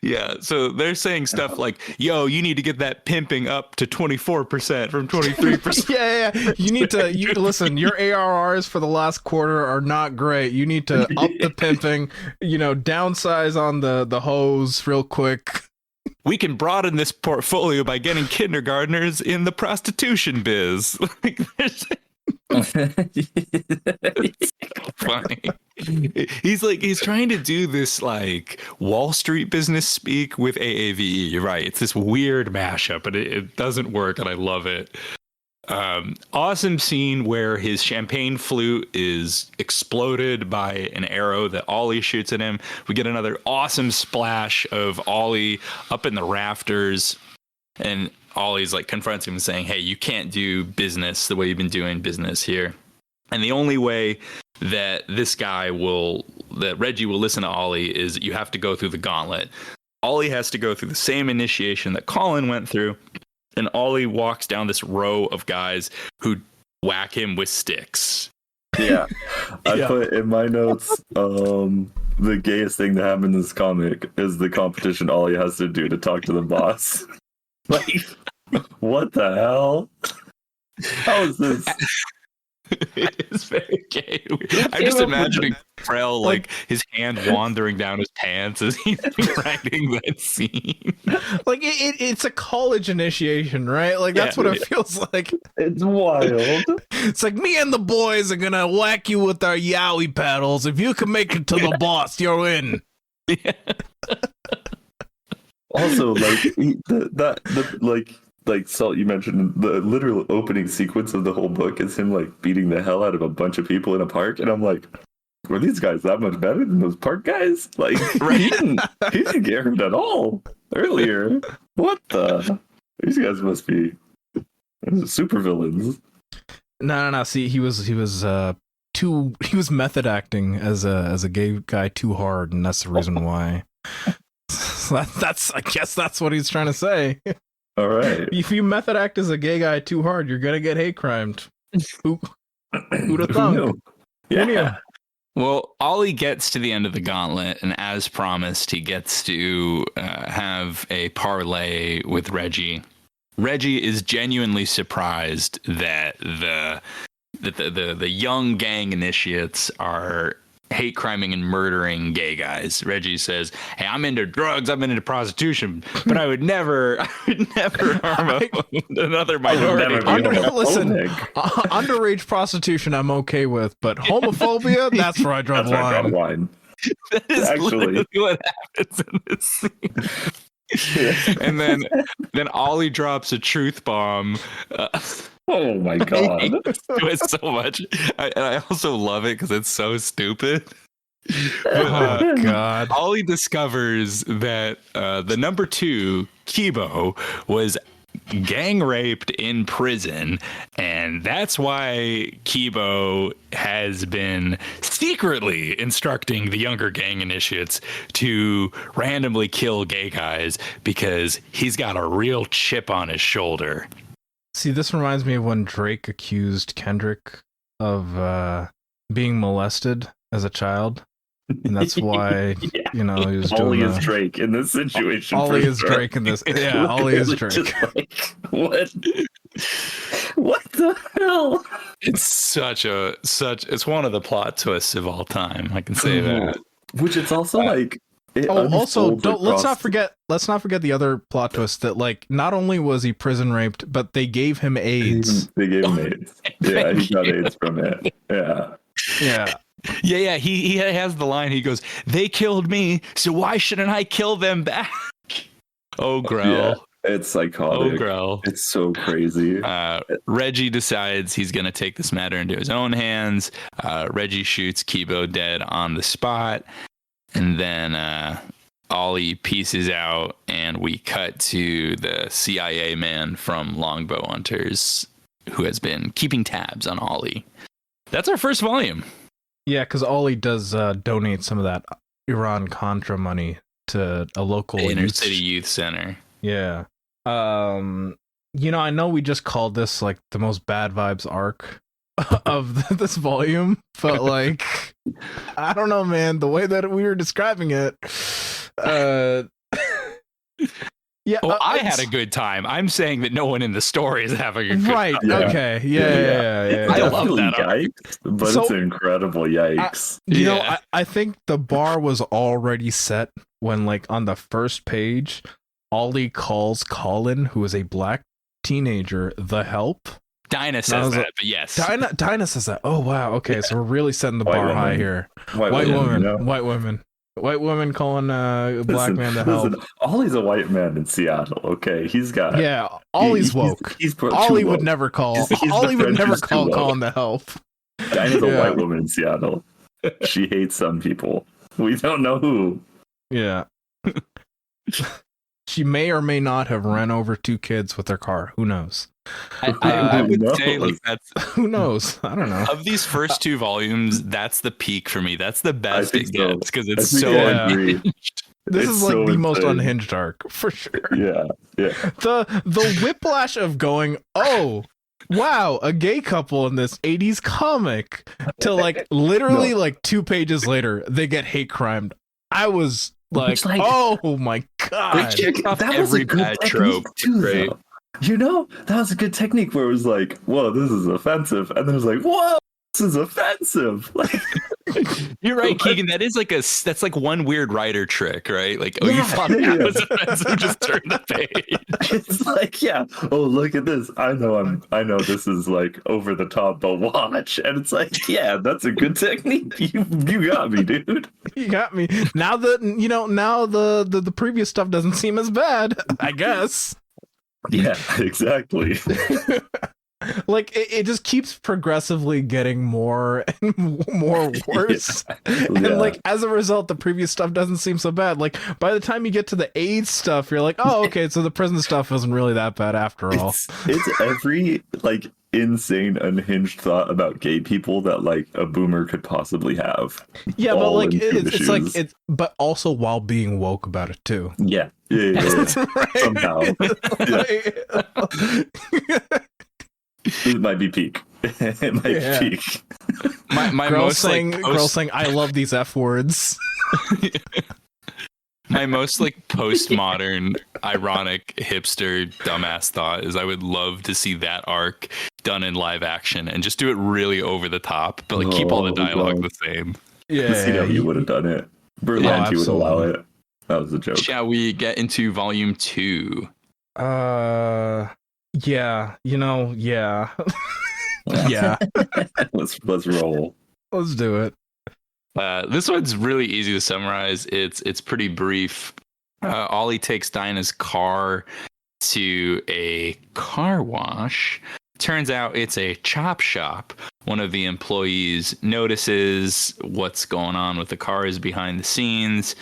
Yeah, so they're saying stuff like, yo, you need to get that pimping up to 24% from 23%. Yeah. You need to listen, your ARRs for the last quarter are not great. You need to up the pimping, downsize on the hose real quick. We can broaden this portfolio by getting kindergartners in the prostitution biz. Like, it's funny. He's trying to do this like Wall Street business speak with AAVE. You're right. It's this weird mashup, but it doesn't work, and I love it. Awesome scene where his champagne flute is exploded by an arrow that Ollie shoots at him. We get another awesome splash of Ollie up in the rafters, and Ollie's like confronts him saying, hey, you can't do business the way you've been doing business here. And the only way that Reggie will listen to Ollie is you have to go through the gauntlet. Ollie has to go through the same initiation that Colin went through. And Ollie walks down this row of guys who whack him with sticks. Yeah. I put in my notes, the gayest thing that happened in this comic is the competition Ollie has to do to talk to the boss. Like, what the hell? How is this? It is very gay. I'm just imagining Grell, like his hand wandering down his pants as he's writing that scene. Like it's a college initiation, right? Like that's what it feels like. It's wild. It's like, me and the boys are gonna whack you with our yowie paddles. If you can make it to the boss, you're in. Yeah. Also, like Salt, you mentioned the literal opening sequence of the whole book is him like beating the hell out of a bunch of people in a park, and I'm like, were these guys that much better than those park guys? Like, he didn't get hurt at all earlier. What the? These guys must be super villains. No. See, he was method acting as a gay guy too hard, and that's the reason why. So I guess that's what he's trying to say. All right. If you method act as a gay guy too hard, you're gonna get hate crimed. Who'd have thought? Yeah. Well, Ollie gets to the end of the gauntlet, and as promised, he gets to have a parlay with Reggie. Reggie is genuinely surprised that the young gang initiates are hate criming and murdering gay guys. Reggie says, hey, I'm into drugs, I'm into prostitution, but I would never harm another minority. Underage prostitution I'm okay with, but homophobia, that's where I draw the line. That is actually what happens in this scene. And then Ollie drops a truth bomb. Oh my god! I do it so much, and I also love it because it's so stupid. Oh god! Ollie discovers that the number 2 Kibo was gang raped in prison, and that's why Kibo has been secretly instructing the younger gang initiates to randomly kill gay guys because he's got a real chip on his shoulder. See, this reminds me of when Drake accused Kendrick of being molested as a child. And that's why, he was Ollie doing is Drake in this situation. Ollie is Drake in this. Yeah, Ollie is Drake. What? What the hell? It's it's one of the plot twists of all time. I can say that. Which it's also let's not forget the other plot twist that not only was he prison raped, but they gave him AIDS. They gave him AIDS. Yeah, he got AIDS from it. Yeah. Yeah. Yeah. He has the line. He goes, "They killed me, so why shouldn't I kill them back?" Oh, Grell. Yeah, it's psychotic. Oh, Grell. It's so crazy. Reggie decides he's going to take this matter into his own hands. Reggie shoots Kibo dead on the spot. And then Ollie pieces out, and we cut to the CIA man from Longbow Hunters who has been keeping tabs on Ollie. That's our first volume. Yeah, because Ollie does donate some of that Iran-Contra money to a local inner city youth center. Yeah. I know we just called this the most bad vibes arc of this volume, but I don't know, man, the way that we were describing it, yeah. I had a good time. I'm saying that no one in the story is having a good time. Yeah. Okay. Yeah. I love that. Yikes, but it's an incredible yikes. I think the bar was already set when on the first page, Ollie calls Colin, who is a black teenager, the help. Dinah says that, but yes. Dinah says that. Oh, wow. Okay, so we're really setting the bar high here. White women. White women calling a black man to help. Listen, Ollie's a white man in Seattle, okay? He's got... Yeah, Ollie's woke. Ollie would never call. Ollie would never call Colin to help. Dinah's a white woman in Seattle. She hates some people. We don't know who. Yeah. She may or may not have run over 2 kids with their car. Who knows? I would say that's... Who knows? I don't know. Of these first 2 volumes, that's the peak for me. That's the best it gets because it's so unhinged. This is the most unhinged arc for sure. Yeah. The whiplash of going, oh, wow, a gay couple in this 80s comic, to literally 2 pages later they get hate crimed. I was oh my god, that was a good trope too, right? That was a good technique where it was whoa, this is offensive, and then it was whoa, this is offensive. You're right, Keigen. That is that's one weird writer trick, right? You thought that was offensive, just turn the page. It's oh, look at this. I know this is over the top, but watch. And it's that's a good technique. You got me, dude. You got me. Now the previous stuff doesn't seem as bad, I guess. Yeah, exactly. It just keeps progressively getting more and more worse. And as a result, the previous stuff doesn't seem so bad. By the time you get to the AIDS stuff, you're oh, okay, so the prison stuff isn't really that bad after all. It's every insane unhinged thought about gay people that a boomer could possibly have. Yeah, but it's but also while being woke about it too. Yeah. Somehow. It might be peak. It might be peak. My girl most saying, I love these F words. My most postmodern, ironic, hipster, dumbass thought is I would love to see that arc done in live action and just do it really over the top, but keep all the dialogue the same. Yeah, CW would have done it. Berlanti would allow it. That was a joke. Shall we get into volume 2? Yeah. Yeah. Yeah. Let's roll. Let's do it. This one's really easy to summarize. It's pretty brief. Ollie takes Dinah's car to a car wash. Turns out it's a chop shop. One of the employees notices what's going on with the cars behind the scenes.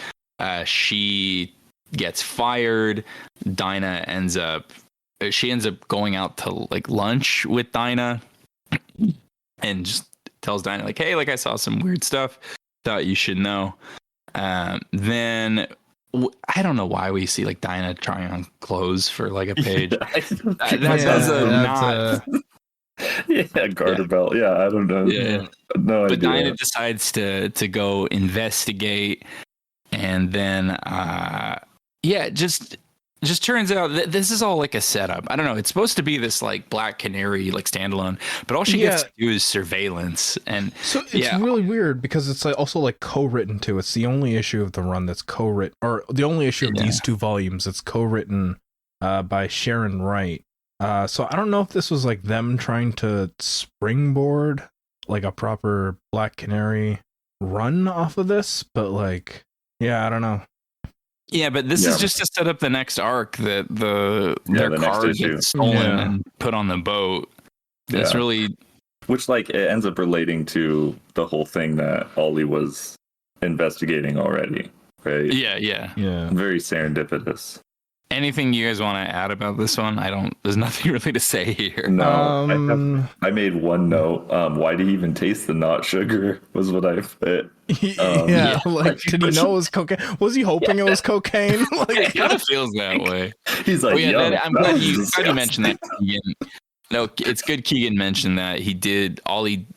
She gets fired. Dinah ends up she ends up going out to like lunch with Dinah and just tells Dinah like, hey, like I saw some weird stuff, thought you should know. Then I don't know why we see like Dinah trying on clothes for like a page. Garter belt. Yeah, I don't know. Yeah. No idea. But Dinah decides to go investigate, and then just turns out that this is all like a setup. I don't know. It's supposed to be this like Black Canary like standalone, but all she gets to do is surveillance. And so it's really weird because it's like also like co-written too. It's the only issue of the run that's co-written, or the only issue of these two volumes that's co-written by Sharon Wright. So I don't know if this was like them trying to springboard like a proper Black Canary run off of this, but like, yeah, I don't know. Yeah, but this is just to set up the next arc that their car gets stolen and put on the boat. That's really, which like it ends up relating to the whole thing that Ollie was investigating already, right? Yeah. Very serendipitous. Anything you guys want to add about this one? There's nothing really to say here. No, I made one note. Why did he even taste the not sugar? Was what I put. Like did he know it was cocaine? Was he hoping it was cocaine? Like, it kind of feels that way. He's like, I'm glad you mentioned that. Keigen. No, it's good Keigen mentioned that he did Ollie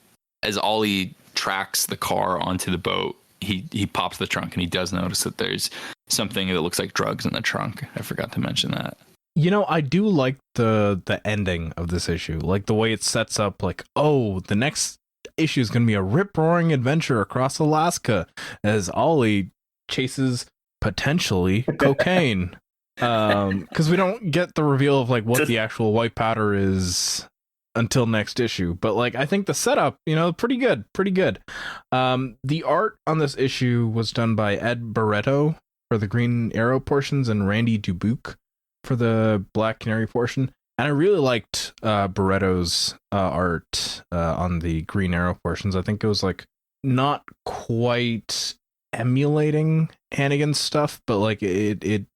tracks the car onto the boat. He pops the trunk and he does notice that there's something that looks like drugs in the trunk. I forgot to mention that. You know, I do like the ending of this issue, like the way it sets up. Like, oh, the next issue is going to be a rip-roaring adventure across Alaska as Ollie chases potentially cocaine. Because we don't get the reveal of like what the actual white powder is until next issue, but like I think the setup, pretty good. The art on this issue was done by Ed Barretto for the Green Arrow portions and Randy Dubuque for the Black Canary portion, and I really liked Barretto's art on the Green Arrow portions. I think it was like not quite emulating Hannigan's stuff, but like it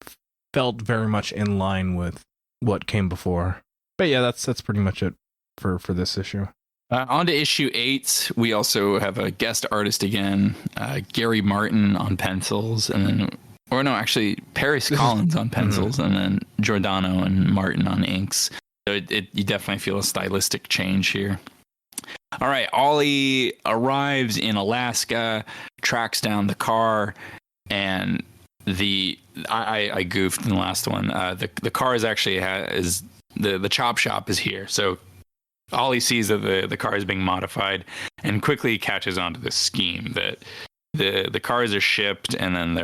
felt very much in line with what came before. But yeah, that's pretty much it for this issue. On to issue 8, we also have a guest artist again, Gary Martin on pencils, and then, Paris Collins on pencils, and then Giordano and Martin on inks. So you definitely feel a stylistic change here. All right, Ollie arrives in Alaska, tracks down the car, and I goofed in the last one. The car is actually the chop shop is here, so Ollie sees that the car is being modified and quickly catches on to this scheme that the cars are shipped and then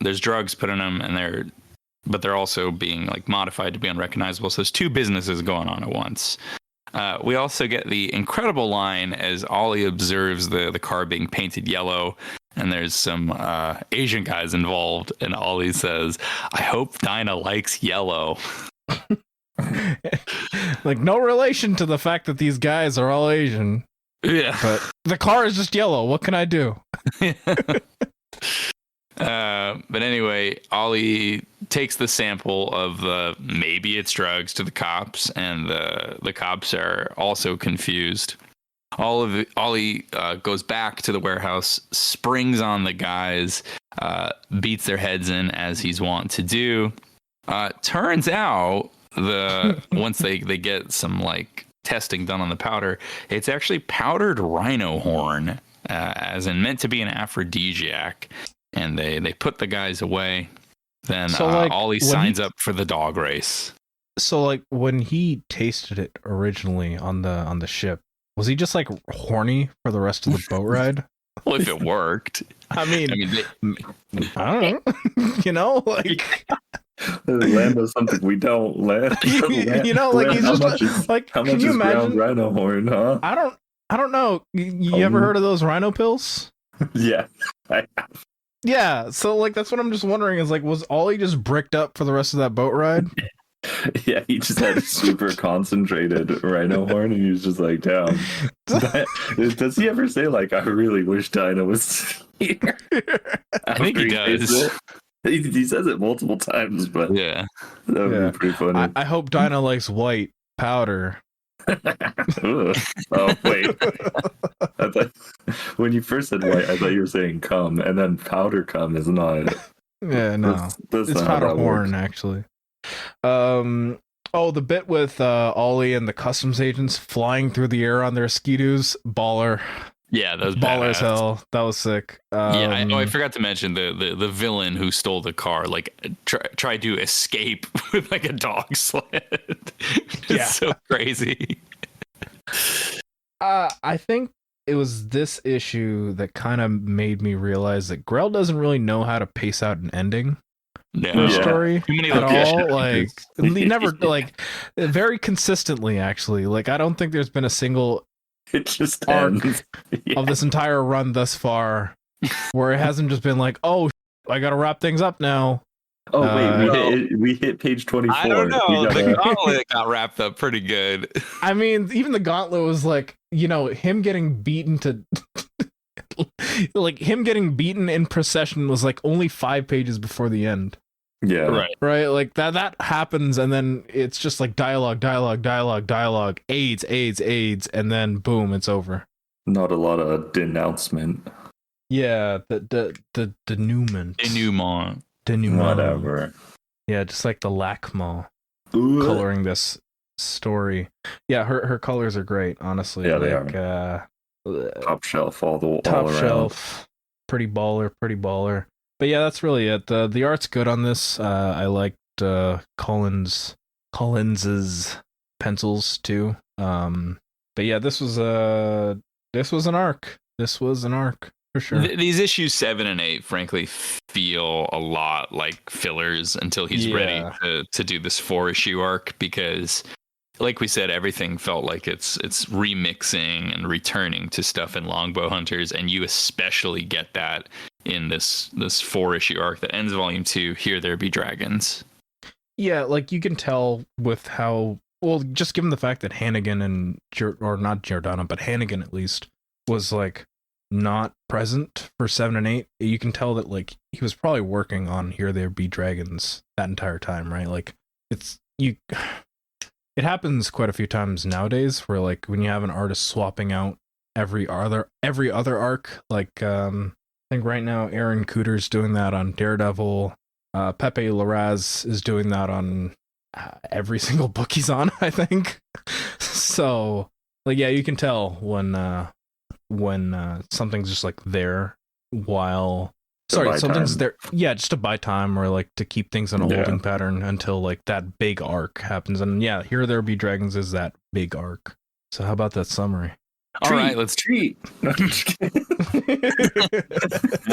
there's drugs put in them but they're also being like modified to be unrecognizable. So there's two businesses going on at once. We also get the incredible line as Ollie observes the car being painted yellow, and there's some Asian guys involved, and Ollie says, "I hope Dinah likes yellow." Like, no relation to the fact that these guys are all Asian. Yeah. But the car is just yellow. What can I do? But anyway, Ollie takes the sample of maybe it's drugs to the cops, and the cops are also confused. Ollie goes back to the warehouse, springs on the guys, beats their heads in as he's wont to do. Turns out once they get some like testing done on the powder, it's actually powdered rhino horn, as in meant to be an aphrodisiac, and they put the guys away. Then Ollie signs up for the dog race. So like when he tasted it originally on the ship, was he just like horny for the rest of the boat ride? Well, if it worked. I mean I don't know. Like land on something we don't land. Like he's just like how can much you is imagine ground rhino horn, huh? I don't know. You ever heard of those rhino pills? Yeah. Yeah, so like that's what I'm just wondering is like, was Ollie just bricked up for the rest of that boat ride? Yeah, he just had a super concentrated rhino horn, and he was just like, damn. Does he ever say like, I really wish Dinah was here? I think he does. He says it multiple times, but Yeah. that would be pretty funny. I hope Dinah likes white powder. Oh wait, I thought, when you first said white, I thought you were saying cum, and then powder cum is not. Yeah, no, that's it's not how powder that horn works. actually. Oh, the bit with Ollie and the customs agents flying through the air on their skidoos, baller. Yeah, that was Baller as badass. hell. That was sick. I forgot to mention the villain who stole the car, like tried to escape with like a dog sled. It's so crazy. I think it was this issue that kind of made me realize that Grell doesn't really know how to pace out an ending for a story Too many at all. locations. Like he never like very consistently. Actually, like I don't think there's been a single It just arc ends. of this entire run thus far where it hasn't just been like, oh, I gotta wrap things up now. Oh wait, we hit page 24. I don't know. The gauntlet got wrapped up pretty good. I mean, even the gauntlet was like, you know, him getting beaten to like him getting beaten in procession was like only 5 pages before the end. Yeah. Right. Like that happens, and then it's just like dialogue, AIDS, and then boom, it's over. Not a lot of denouncement. Yeah, the denouement. Whatever. Yeah, just like the LACMA coloring this story. Yeah, her colors are great, honestly. Yeah, like, they are. Top shelf top all around. shelf. Pretty baller. But yeah, that's really it. The art's good on this. I liked Collins's pencils too. But yeah, this was an arc. This was an arc for sure. These issues 7 and 8, frankly, feel a lot like fillers until he's ready to do this 4-issue arc, because, like we said, everything felt like it's remixing and returning to stuff in Longbow Hunters, and you especially get that in this 4-issue arc that ends volume 2. Here There Be Dragons. Yeah, like you can tell with how just given the fact that Hannigan and not Giordano, but Hannigan at least was like not present for 7 and 8. You can tell that like he was probably working on Here There Be Dragons that entire time, right? Like it happens quite a few times nowadays where like when you have an artist swapping out every other arc, like I think right now Aaron Cooter's doing that on Daredevil. Pepe Larraz is doing that on every single book he's on, I think. So like yeah, you can tell when something's just like there while something's there, just to buy time or like to keep things in a holding pattern until like that big arc happens. And yeah, Here There Be Dragons is that big arc. So how about that summary? All right, let's treat. No,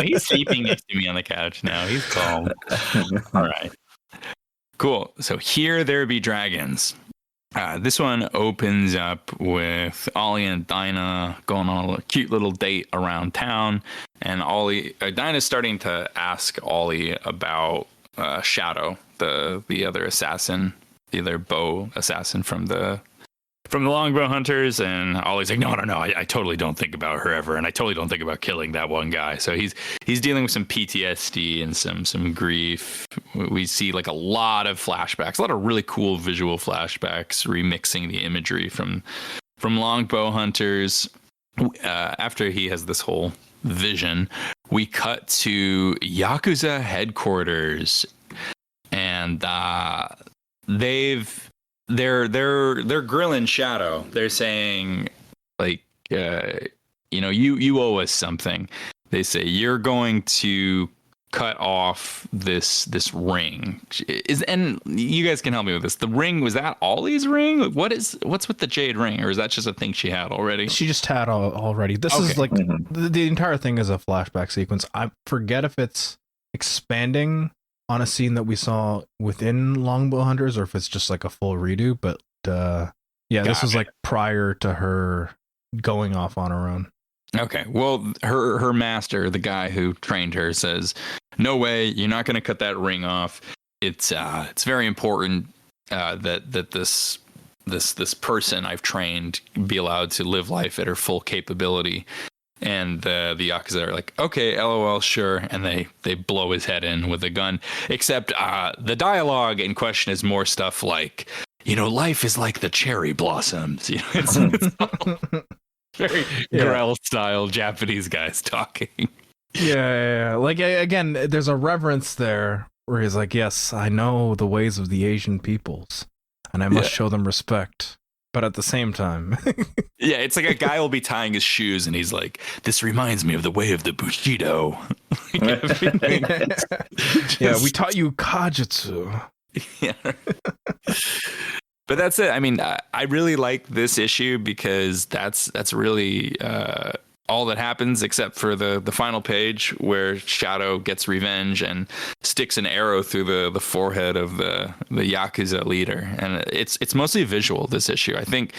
he's sleeping next to me on the couch now. He's calm. All right, cool. So Here There Be Dragons. This one opens up with Ollie and Dinah going on a cute little date around town, and Dinah's starting to ask Ollie about Shadow, the other assassin, the other bow assassin from the Longbow Hunters, and Ollie's like, no, I totally don't think about her ever, and I totally don't think about killing that one guy. So he's dealing with some PTSD and some grief. We see like a lot of flashbacks, a lot of really cool visual flashbacks, remixing the imagery from Longbow Hunters. After he has this whole vision, we cut to Yakuza headquarters, and they're grilling Shadow. They're saying like, you owe us something. They say you're going to cut off this ring. And you guys can help me with this. The ring, was that Ollie's ring? What's with the jade ring, or is that just a thing she had already? She just had already. This is like the entire thing is a flashback sequence. I forget if it's expanding on a scene that we saw within Longbow Hunters or if it's just like a full redo, but this was like prior to her going off on her own. Okay, well, her master, the guy who trained her, says, no way, you're not going to cut that ring off. It's very important that this person I've trained be allowed to live life at her full capability. And the Yakuza are like, okay, LOL, sure. And they blow his head in with a gun. Except the dialogue in question is more stuff like, life is like the cherry blossoms. It's all very Grell style Japanese guys talking. Yeah. Like, again, there's a reverence there where he's like, yes, I know the ways of the Asian peoples, and I must show them respect. But at the same time, yeah, it's like a guy will be tying his shoes and he's like, this reminds me of the way of the Bushido. Yeah, we taught you Kajutsu. Yeah. But that's it. I mean, I really like this issue because that's really all that happens, except for the final page where Shadow gets revenge and sticks an arrow through the forehead of the Yakuza leader. And it's mostly visual, this issue. I think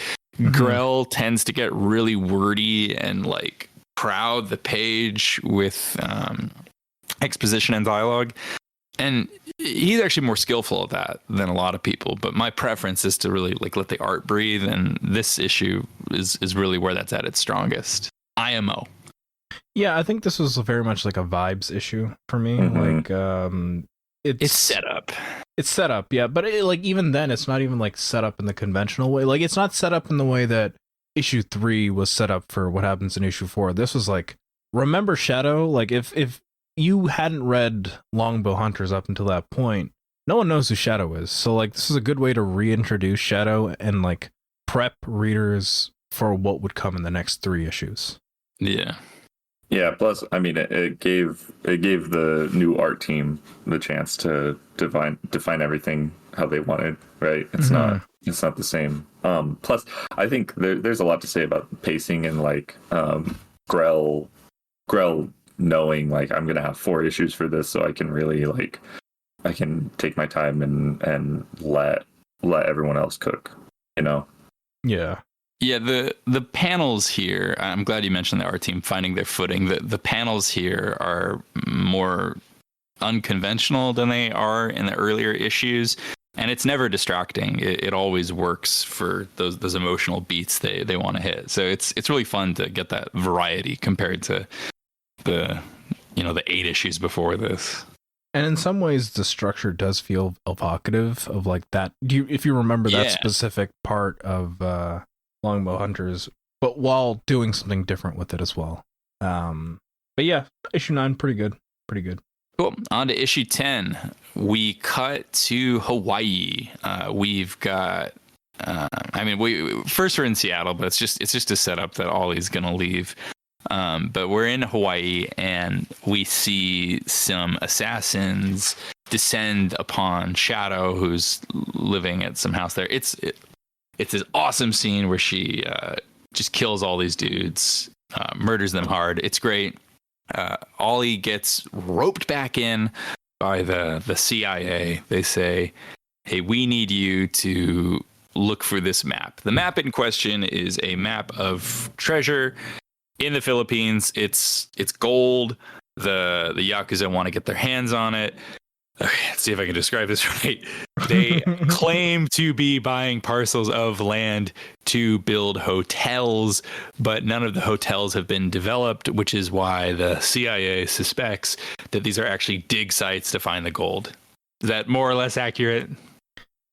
Grell tends to get really wordy and like crowd the page with exposition and dialogue. And he's actually more skillful at that than a lot of people. But my preference is to really like let the art breathe. And this issue is really where that's at its strongest. IMO. Yeah, I think this was very much like a vibes issue for me. Like, it's set up. It's set up, yeah. But even then, it's not even like set up in the conventional way. Like, it's not set up in the way that issue 3 was set up for what happens in issue 4. This was like, remember Shadow? Like, if you hadn't read Longbow Hunters up until that point, no one knows who Shadow is. So like, this is a good way to reintroduce Shadow and like prep readers for what would come in the next 3 issues. Yeah. Plus, I mean, it gave the new art team the chance to define everything how they wanted. Right? It's not the same. Plus, I think there's a lot to say about pacing and like Grell knowing like I'm gonna have 4 issues for this, so I can really like I can take my time and let everyone else cook. Yeah. Yeah, the panels here, I'm glad you mentioned the art team finding their footing. The panels here are more unconventional than they are in the earlier issues, and it's never distracting. It always works for those emotional beats they want to hit. So it's really fun to get that variety compared to the 8 issues before this. And in some ways, the structure does feel evocative of like that. If you remember that specific part of Longbow Hunters, but while doing something different with it as well. But yeah, issue 9, pretty good. Cool. On to issue 10. We cut to Hawaii. We've got. We're in Seattle, but it's just a setup that Ollie's gonna leave. But we're in Hawaii and we see some assassins descend upon Shadow, who's living at some house there. It's this awesome scene where she just kills all these dudes, murders them hard. It's great. Ollie gets roped back in by the CIA. They say, hey, we need you to look for this map. The map in question is a map of treasure in the Philippines. It's gold. The Yakuza want to get their hands on it. Okay, let's see if I can describe this right. They claim to be buying parcels of land to build hotels, but none of the hotels have been developed, which is why the CIA suspects that these are actually dig sites to find the gold. Is that more or less accurate?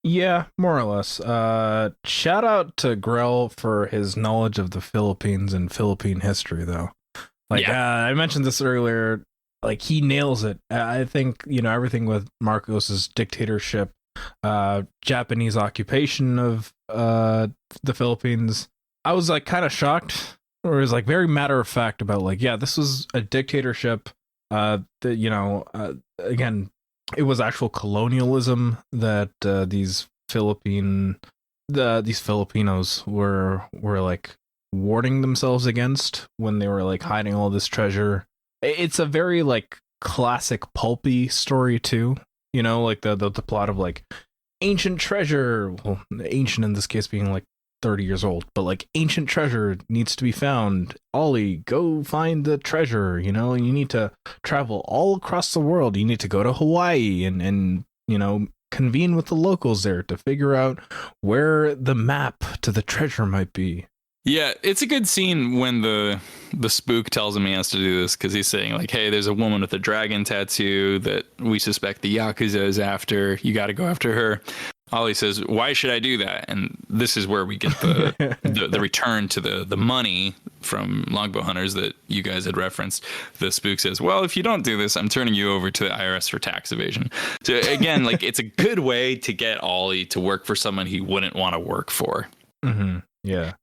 Yeah, more or less. Shout out to Grell for his knowledge of the Philippines and Philippine history, though. I mentioned this earlier. Like, he nails it. I think, everything with Marcos's dictatorship, Japanese occupation of the Philippines. I was like kind of shocked, or it was like very matter of fact about like, yeah, this was a dictatorship. Again, it was actual colonialism that these Filipinos were like warding themselves against when they were like hiding all this treasure. It's a very like classic pulpy story too, like the plot of like ancient treasure, well, ancient in this case being like 30 years old, but like ancient treasure needs to be found. Ollie, go find the treasure. You need to travel all across the world. You need to go to Hawaii and convene with the locals there to figure out where the map to the treasure might be. Yeah, it's a good scene when the spook tells him he has to do this, because he's saying like, hey, there's a woman with a dragon tattoo that we suspect the Yakuza is after. You got to go after her. Ollie says, why should I do that? And this is where we get the return to the money from Longbow Hunters that you guys had referenced. The spook says, well, if you don't do this, I'm turning you over to the IRS for tax evasion. So again, like, it's a good way to get Ollie to work for someone he wouldn't want to work for. Mm-hmm. Yeah.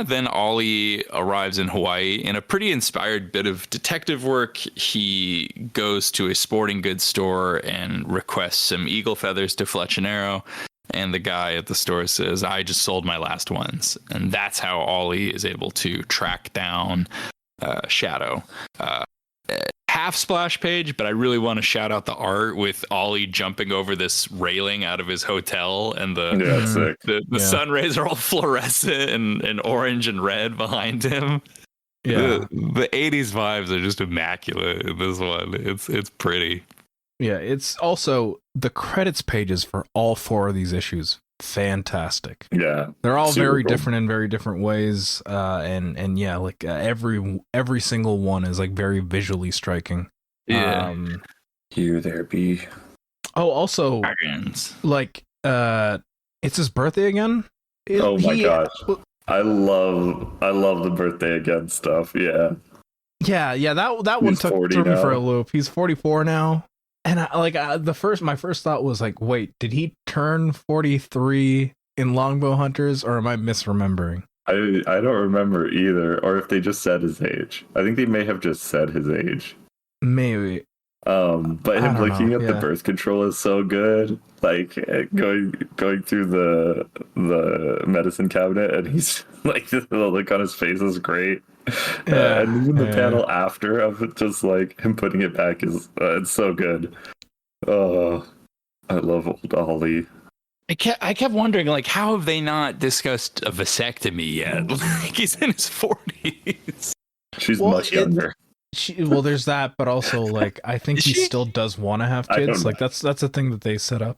Then Ollie arrives in Hawaii in a pretty inspired bit of detective work. He goes to a sporting goods store and requests some eagle feathers to fletch an arrow. And the guy at the store says, I just sold my last ones. And that's how Ollie is able to track down Shadow. Half splash page, but I really want to shout out the art with Ollie jumping over this railing out of his hotel, and the sun rays are all fluorescent and orange and red behind him. Yeah, the 80s vibes are just immaculate in this one. It's pretty. Yeah, it's also the credits pages for all 4 of these issues. Fantastic. Yeah, they're all very different in very different ways, and yeah, like every single one is like very visually striking. Yeah. Here there be. Oh, also, Dragons. like it's his birthday again. My gosh, I love the birthday again stuff. Yeah. That one threw me for a loop. He's 44 now. And my first thought was like, wait, did he turn 43 in Longbow Hunters, or am I misremembering? I don't remember either, or if they just said his age. I think they may have just said his age. Maybe. But him looking at the birth control is so good. Like going through the medicine cabinet, and he's like, the look on his face is great. Yeah, and even the panel after of it, just like him putting it back, is it's so good. Oh, I love old Ollie. I kept wondering, like, how have they not discussed a vasectomy yet? Like, he's in his 40s. She's much younger. There's that, but also, like, I think he still does want to have kids. Like, that's a thing that they set up.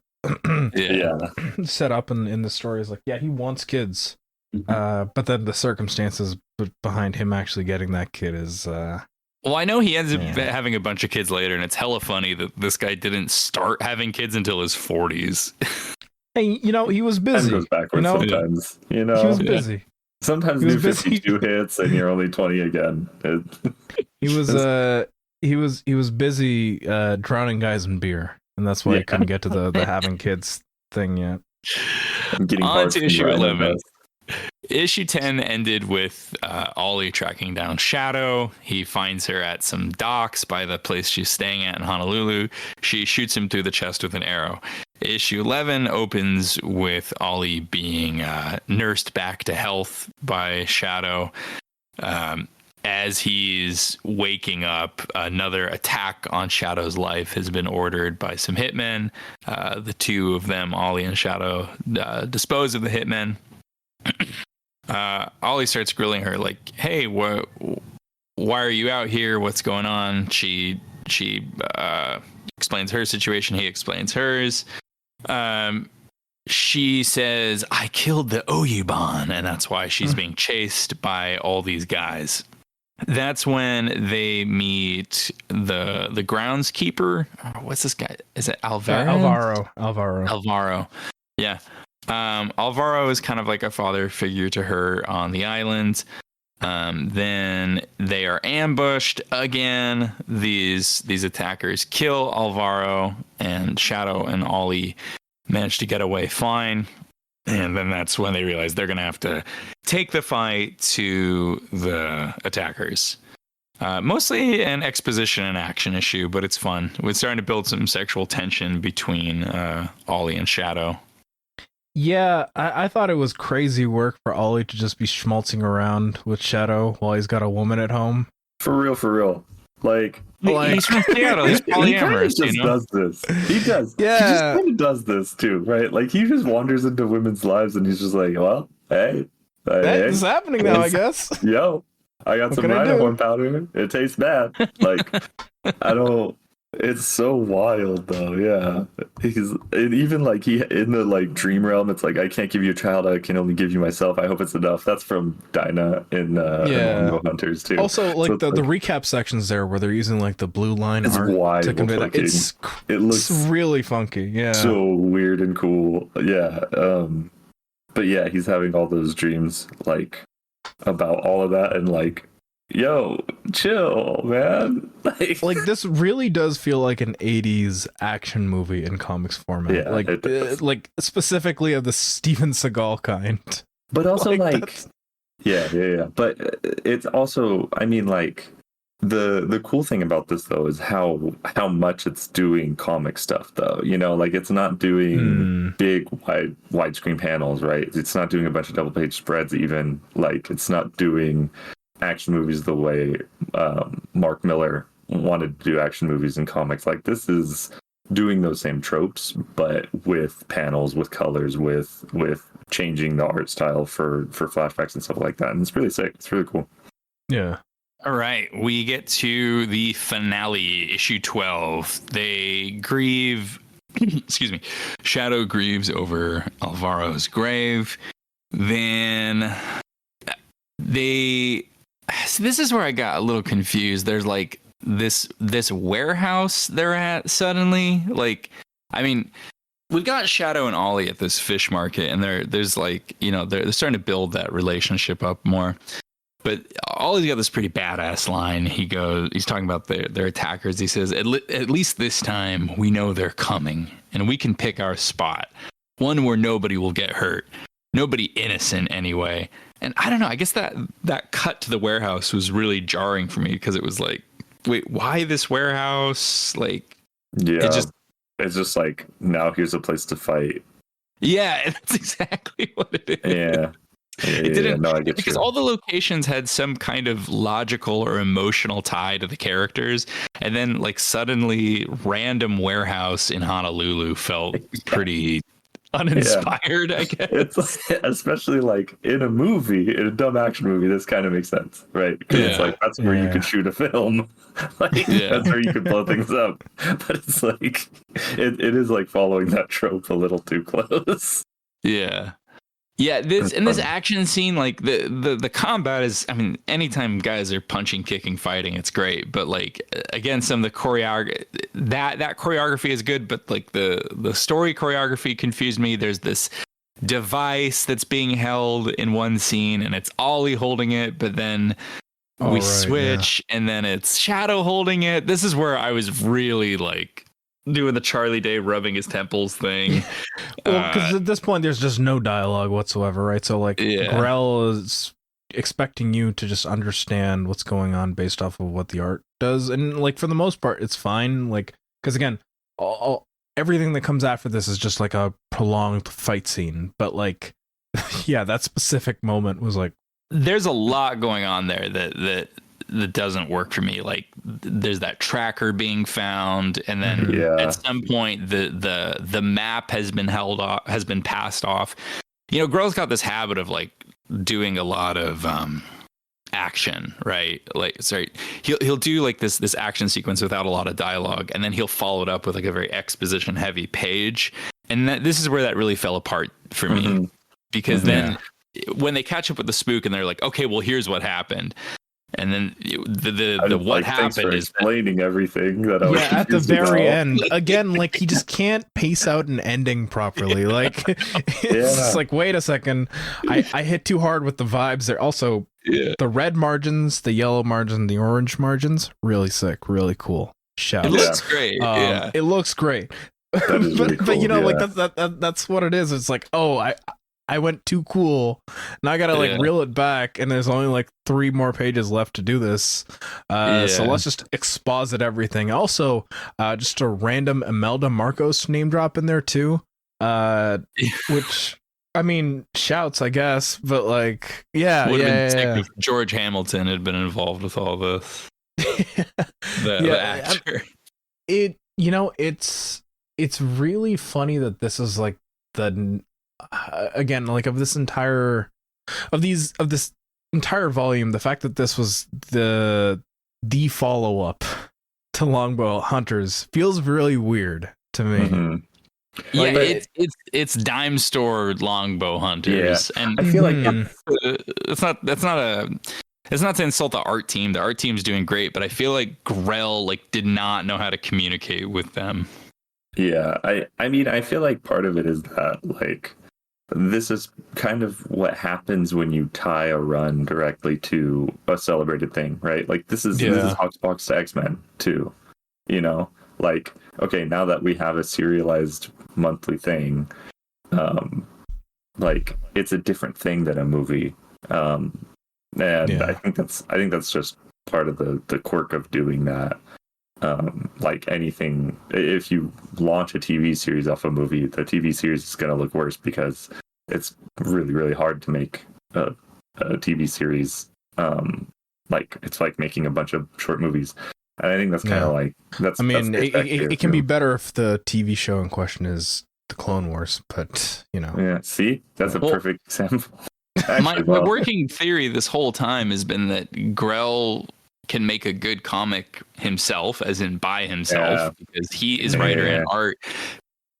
Set up in the story is like, yeah, he wants kids. But then the circumstances behind him actually getting that kid is well, I know he ends up having a bunch of kids later, and it's hella funny that this guy didn't start having kids until his 40s. Hey, he was busy. Time goes backwards sometimes. He was busy. Sometimes new 52 hits and you're only 20 again. He was busy drowning guys in beer, and that's why he couldn't get to the having kids thing yet. On to issue 11. Issue 10 ended with Ollie tracking down Shadow. He finds her at some docks by the place she's staying at in Honolulu. She shoots him through the chest with an arrow. Issue 11 opens with Ollie being nursed back to health by Shadow. As he's waking up, another attack on Shadow's life has been ordered by some hitmen. The two of them, Ollie and Shadow, dispose of the hitmen. Ollie starts grilling her like, hey, why are you out here? What's going on? She explains her situation. He explains hers. She says, I killed the Oyuban, and that's why she's being chased by all these guys. That's when they meet the groundskeeper. What's this guy? Is it Alvaro? Alvaro. Yeah. Alvaro is kind of like a father figure to her on the island. Then they are ambushed again. These attackers kill Alvaro, and Shadow and Ollie manage to get away fine. And then that's when they realize they're going to have to take the fight to the attackers. Mostly an exposition and action issue, but it's fun. We're starting to build some sexual tension between Ollie and Shadow. Yeah, I thought it was crazy work for Ollie to just be schmaltzing around with Shadow while he's got a woman at home. For real. Like he's from Seattle. He's polyamorous. He just does this. He does. Yeah. He just kind of does this too, right? Like he just wanders into women's lives and he's just like, well, hey. It's happening now, I guess. Yo, I got some rhino horn powder. It tastes bad. Like, I don't It's so wild though, yeah. And even like he in the like dream realm, it's like I can't give you a child, I can only give you myself. I hope it's enough. That's from Dinah in Longbow Hunters too. Also, like the recap sections there where they're using like the blue line art to convey that. It looks really funky, yeah. So weird and cool, yeah. But yeah, he's having all those dreams like about all of that and like. Yo, chill, man. Like this really does feel like an 80s action movie in comics format. Yeah, like specifically of the Steven Seagal kind. But also like yeah. But it's also, I mean, like the cool thing about this though is how much it's doing comic stuff though. You know, like it's not doing big widescreen panels, right? It's not doing a bunch of double page spreads even. Like it's not doing action movies the way Mark Miller wanted to do action movies in comics. Like this is doing those same tropes, but with panels, with colors, with changing the art style for flashbacks and stuff like that. And it's really sick. It's really cool. Yeah. All right, we get to the finale, issue 12. They grieve, excuse me, Shadow grieves over Alvaro's grave. Then this is where I got a little confused. There's like this warehouse they're at suddenly. Like, I mean, we've got Shadow and Ollie at this fish market, and there's like, you know, they're starting to build that relationship up more. But Ollie's got this pretty badass line. He's talking about their attackers. He says, at least this time we know they're coming, and we can pick our spot, one where nobody will get hurt, nobody innocent anyway. And I don't know, I guess that cut to the warehouse was really jarring for me because it was like, wait, why this warehouse? Like, yeah, it's just like, now here's a place to fight. Yeah, that's exactly what it is. Yeah. It didn't, no, I get because all the locations had some kind of logical or emotional tie to the characters, and then like suddenly random warehouse in Honolulu felt pretty uninspired. I guess it's especially like in a movie, in a dumb action movie, this kind of makes sense, right? Because it's like that's where you could shoot a film, like that's where you could blow things up. But it's like it is like following that trope a little too close. Yeah, this action scene, like the combat is, I mean, anytime guys are punching, kicking, fighting, it's great. But like, again, some of the choreography, that choreography is good, but like the story choreography confused me. There's this device that's being held in one scene, and it's Ollie holding it, but then we switch, and then it's Shadow holding it. This is where I was really like doing the Charlie Day rubbing his temples thing. Well, because at this point there's just no dialogue whatsoever, right? So like Grell is expecting you to just understand what's going on based off of what the art does, and like for the most part it's fine, like because again everything that comes after this is just like a prolonged fight scene, but like yeah, that specific moment was like, there's a lot going on there that doesn't work for me. Like there's that tracker being found, and then at some point the map has been passed off. You know, Grell's got this habit of like doing a lot of action, right? Like, sorry, he'll do like this action sequence without a lot of dialogue, and then he'll follow it up with like a very exposition heavy page. And this is where that really fell apart for me, because then when they catch up with the spook and they're like, okay, well, here's what happened. And then the what happened is explaining everything that I was at the very end again, like he just can't pace out an ending properly. Like it's like, wait a second, I hit too hard with the vibes there. Also, the red margins, the yellow margins, the orange margins, really sick, really cool. Shout! It looks great. It looks great. Really cool, but you know, like that's what it is. It's like, oh, I went too cool. Now I gotta like reel it back, and there's only like 3 more pages left to do this. So let's just exposit everything. Also, just a random Imelda Marcos name drop in there too. Which I mean, shouts, I guess, but like, would have been sick if George Hamilton had been involved with all this. the actor. It's really funny that this is like the again, like of this entire volume, the fact that this was the follow-up to Longbow Hunters feels really weird to me. Mm-hmm. Yeah, it's dime store Longbow Hunters, Yeah. and I feel like it's not to insult the art team. The art team's doing great, but I feel like Grell did not know how to communicate with them. Yeah, I mean, I feel like part of it is that this is kind of what happens when you tie a run directly to a celebrated thing, right? Like this is Hawksbox to X-Men too, okay, now that we have a serialized monthly thing, it's a different thing than a movie, and I think that's just part of the quirk of doing that. Anything, if you launch a TV series off a movie, the TV series is going to look worse because it's really, really hard to make a TV series. It's like making a bunch of short movies. And I think that's kind of that's. I mean, it can be better if the TV show in question is the Clone Wars, but Yeah, see, that's a perfect example. My working theory this whole time has been that Grell can make a good comic himself, as in by himself, because he is writer and art.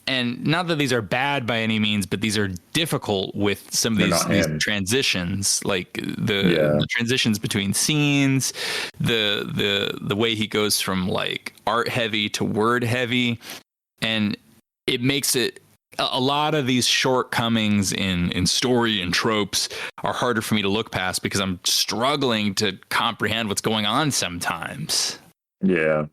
And not that these are bad by any means, but these are difficult with some of these transitions, like the transitions between scenes, the way he goes from art heavy to word heavy, and it makes it a lot of these shortcomings in story and tropes are harder for me to look past because I'm struggling to comprehend what's going on sometimes. Yeah,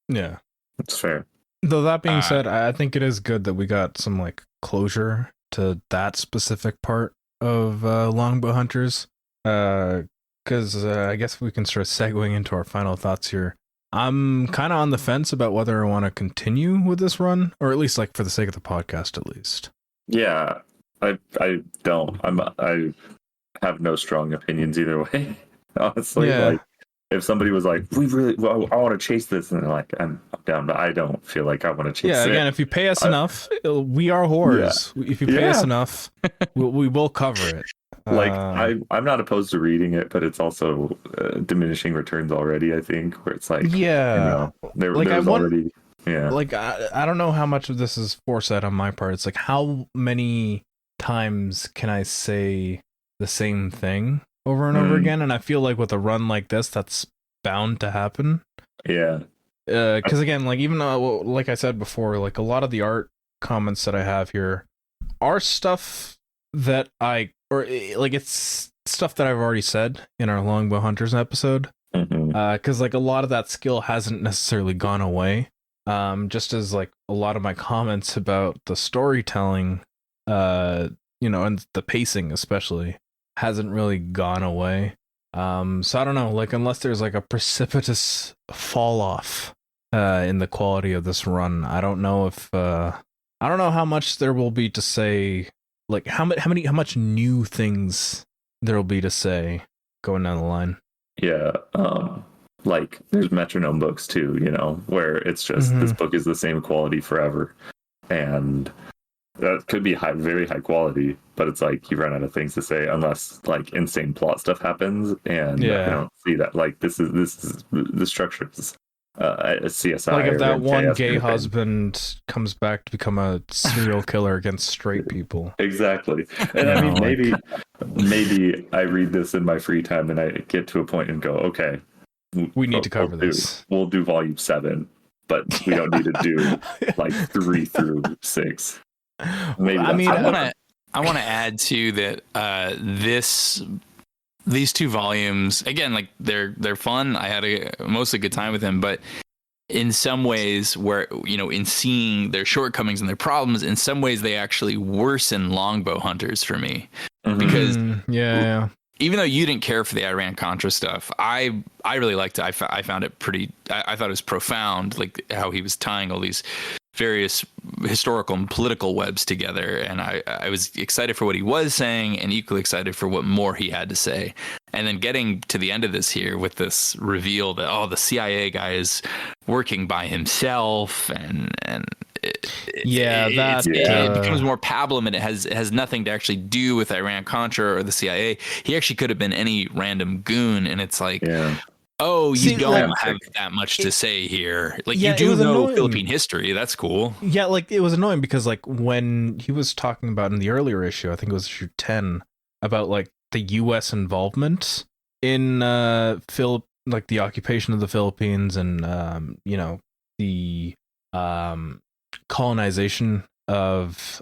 that's fair. Though that being said, I think it is good that we got some closure to that specific part of Longbow Hunters, because I guess we can start segueing into our final thoughts here. I'm kind of on the fence about whether I want to continue with this run, or at least for the sake of the podcast, at least. Yeah, I don't. I have no strong opinions either way. Honestly, if somebody was like, I want to chase this, and they're like, I'm down, but I don't feel like I want to chase it. Yeah, again, if you pay us enough, we are whores. Yeah. If you pay us enough, we will cover it. I'm not opposed to reading it, but it's also diminishing returns already, I think, where it's there's already. Yeah. I don't know how much of this is foresight on my part. It's how many times can I say the same thing over and over again? And I feel with a run like this, that's bound to happen. Yeah. Because again, even though, like I said before, a lot of the art comments that I have here are stuff that it's stuff that I've already said in our Longbow Hunters episode. Because a lot of that skill hasn't necessarily gone away. Just as a lot of my comments about the storytelling, and the pacing especially hasn't really gone away. So I don't know, unless there's a precipitous fall off in the quality of this run, I don't know if I don't know how much there will be to say, how much new things there will be to say going down the line. Yeah, there's metronome books too, where it's just this book is the same quality forever, and that could be very high quality, but it's you run out of things to say unless insane plot stuff happens, and I don't see that. This is the structure is a CSI. If that one gay husband comes back to become a serial killer against straight people. Exactly. And I mean, maybe I read this in my free time and I get to a point and go, okay, we need to cover this. We'll do volume 7, but we don't need to do 3 through 6. Maybe I want to add to that. These 2 volumes, again, they're fun. I had a mostly good time with them, but in some ways, where in seeing their shortcomings and their problems, in some ways they actually worsen Longbow Hunters for me, because even though you didn't care for the Iran-Contra stuff, I really liked it. I found it pretty. I thought it was profound, how he was tying all these various historical and political webs together, and I was excited for what he was saying and equally excited for what more he had to say. And then getting to the end of this here with this reveal that the CIA guy is working by himself, and it becomes more pablum, and it has nothing to actually do with Iran-Contra or the CIA. He actually could have been any random goon, and it's Oh, you don't have that much to say here. Like, you do know Philippine history. That's cool. Yeah, like, it was annoying because, like, when he was talking about in the earlier issue, I think it was issue 10, about, like, the U.S. involvement in like the occupation of the Philippines and you know, the colonization of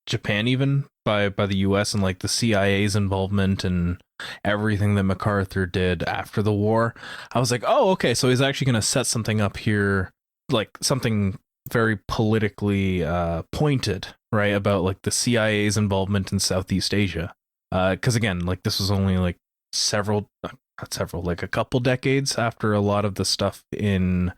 Japan even by the US and like the CIA's involvement and everything that MacArthur did after the war. I was like, oh, okay, so he's actually going to set something up here, like something very politically pointed, right, about like the CIA's involvement in Southeast Asia. Because again, like this was only like like a couple decades after a lot of the stuff in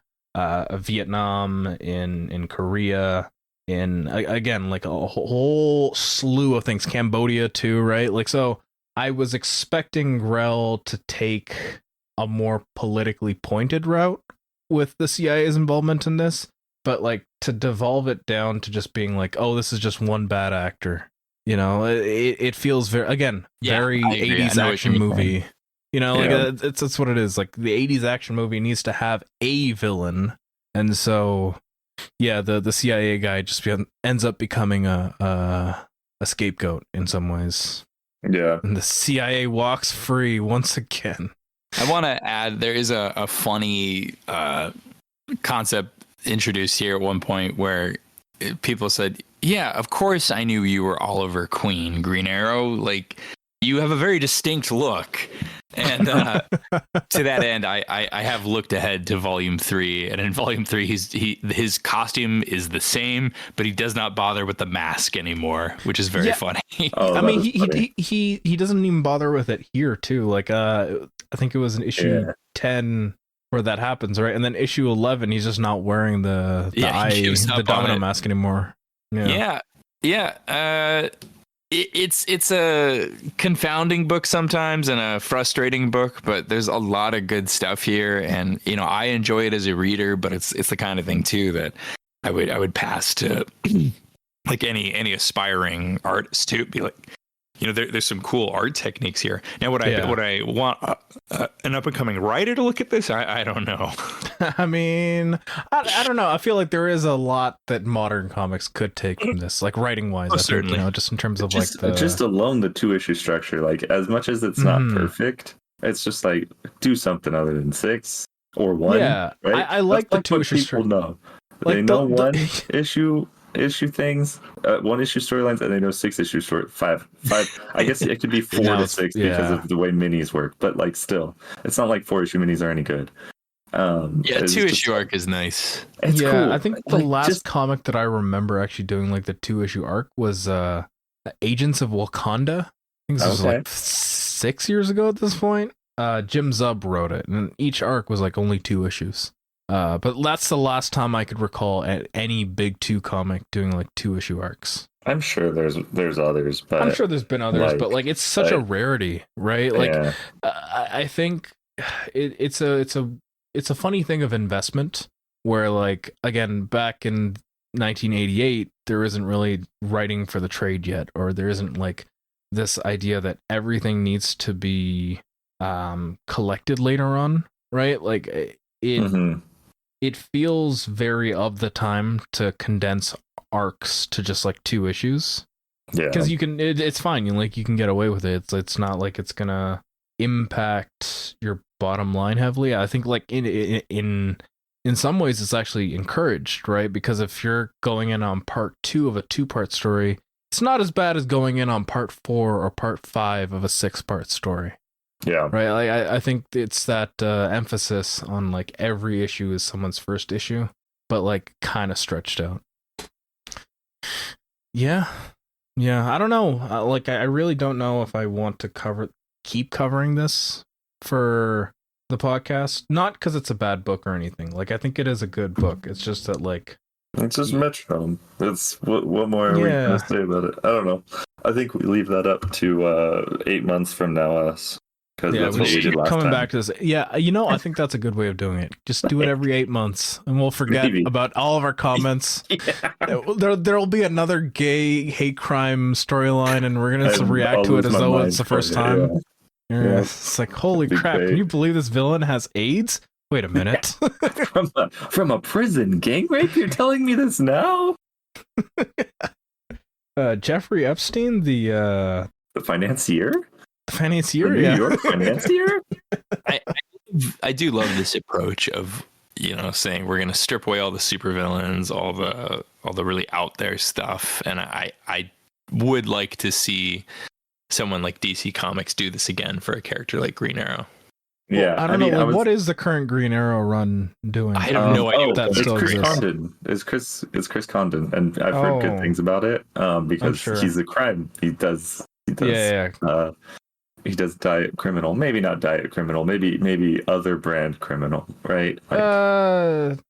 Vietnam, in Korea, in again like a whole slew of things, Cambodia too, right? Like, so I was expecting Grell to take a more politically pointed route with the CIA's involvement in this, but like to devolve it down to just being like, oh, this is just one bad actor. You know, it feels very 80s action movie. You know, like it's what it is. Like the 80s action movie needs to have a villain, and so yeah, the CIA guy just ends up becoming a scapegoat in some ways. Yeah, and the CIA walks free once again. I want to add, there is a funny concept introduced here at one point where people said, yeah, of course I knew you were Oliver Queen, Green Arrow. Like, you have a very distinct look. And to that end, I have looked ahead to Volume 3. And in Volume 3, his costume is the same, but he does not bother with the mask anymore, which is very funny. I mean, he doesn't even bother with it here, too. Like, I think it was in issue 10 where that happens, right? And then issue 11, he's just not wearing the domino mask anymore. It's a confounding book sometimes and a frustrating book, but there's a lot of good stuff here, and you know, I enjoy it as a reader, but it's the kind of thing too that I would pass to like any aspiring artist to be like, you know, there's some cool art techniques here. Now, would I want an up and coming writer to look at this? I don't know. I mean, I don't know. I feel like there is a lot that modern comics could take from this, like writing wise. I think, you know, just in terms of just alone the 2-issue structure. Like, as much as it's not perfect, it's just like, do something other than 6 or 1. Yeah, right? I like the 2-issue structure. Know. Like, they know one issue things, 1-issue storylines, and they know 6-issue story 5. I guess it could be 4 to 6 because of the way minis work, but like, still, it's not like 4-issue minis are any good. 2-issue arc is nice. It's cool. I think the last comic that I remember actually doing like the 2-issue arc was Agents of Wakanda. I think this was like 6 years ago at this point. Jim Zub wrote it, and each arc was like only 2 issues. But that's the last time I could recall at any big 2 comic doing like 2-issue arcs. I'm sure there's others, but I'm sure there's been others, but like, it's such a rarity, right? Like, I think it's a funny thing of investment where, like, again, back in 1988, there isn't really writing for the trade yet, or there isn't like this idea that everything needs to be collected later on, right? Like it feels very of the time to condense arcs to just like 2 issues. Yeah, because you can, it's fine. You can get away with it. It's not like it's gonna impact your bottom line heavily. I think like in some ways it's actually encouraged, right? Because if you're going in on part 2 of a 2-part story, it's not as bad as going in on part 4 or part 5 of a 6-part story. Yeah. Right. Like, I think it's that emphasis on like every issue is someone's first issue, but like kind of stretched out. Yeah. I don't know. Like, I really don't know if I want to keep covering this for the podcast. Not because it's a bad book or anything. Like, I think it is a good book. It's just that, like, it's just Metronome. It's what more are we gonna say about it? I don't know. I think we leave that up to 8 months from now, us. Because that's what we did last time. Back to this. Yeah, you know, I think that's a good way of doing it. Just do it every 8 months, and we'll forget about all of our comments. There'll be another gay hate crime storyline, and we're gonna react to it as though it's the first time. Yeah. It's like, holy crap! Can you believe this villain has AIDS? Wait a minute. from a prison gang rape? You're telling me this now? Jeffrey Epstein, the financier? The financier, the New York financier? I do love this approach of, saying we're going to strip away all the supervillains, all the really out there stuff. And I would like to see someone like DC Comics do this again for a character like Green Arrow. Yeah, I don't know. What is the current Green Arrow run doing? I have no idea. It's Chris Condon. It's Chris Condon, and I've heard good things about it. Because he's a crime. He does. Yeah. He does diet criminal. Maybe not diet criminal. Maybe other brand criminal. Right? Like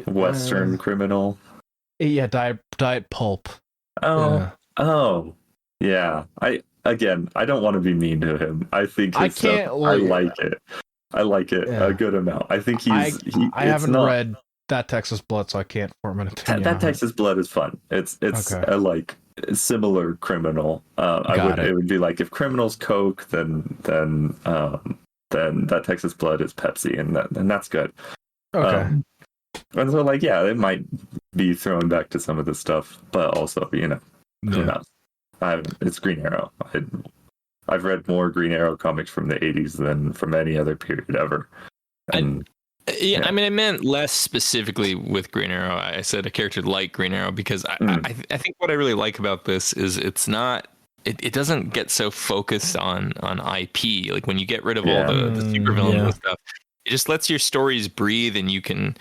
Western criminal. Yeah, diet pulp. Yeah. I don't want to be mean to him. I think his stuff, I like it. I like it a good amount. I think I haven't read That Texas Blood, so I can't form an opinion. That Texas Blood is fun. It's okay. I like similar criminal. It would be like if criminal's Coke, then That Texas Blood is Pepsi, and that's good. Okay. And so it might be thrown back to some of this stuff, but also who knows. It's Green Arrow. I've read more Green Arrow comics from the 80s than from any other period ever. I mean, I meant less specifically with Green Arrow. I said a character like Green Arrow because I think what I really like about this is it's not. It doesn't get so focused on IP. Like when you get rid of all the supervillains and stuff, it just lets your stories breathe, and you can,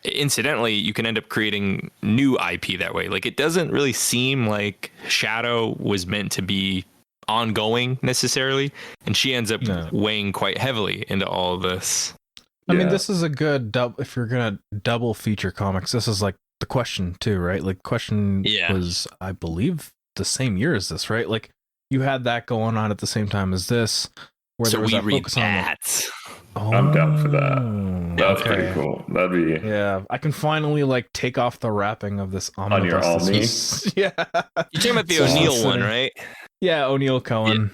incidentally, you can end up creating new IP that way. Like it doesn't really seem like Shadow was meant to be ongoing necessarily, and she ends up weighing quite heavily into all of this. I mean, this is a good if you're gonna double feature comics. This is like the Question too, right? Like Question was, I believe, the same year as this, right? Like you had that going on at the same time as this. Where so we read that. I'm down for that. That's pretty cool. That'd be I can finally take off the wrapping of this on your Almy. Yeah, you're talking about the O'Neill one, right? Yeah, O'Neill Cohen.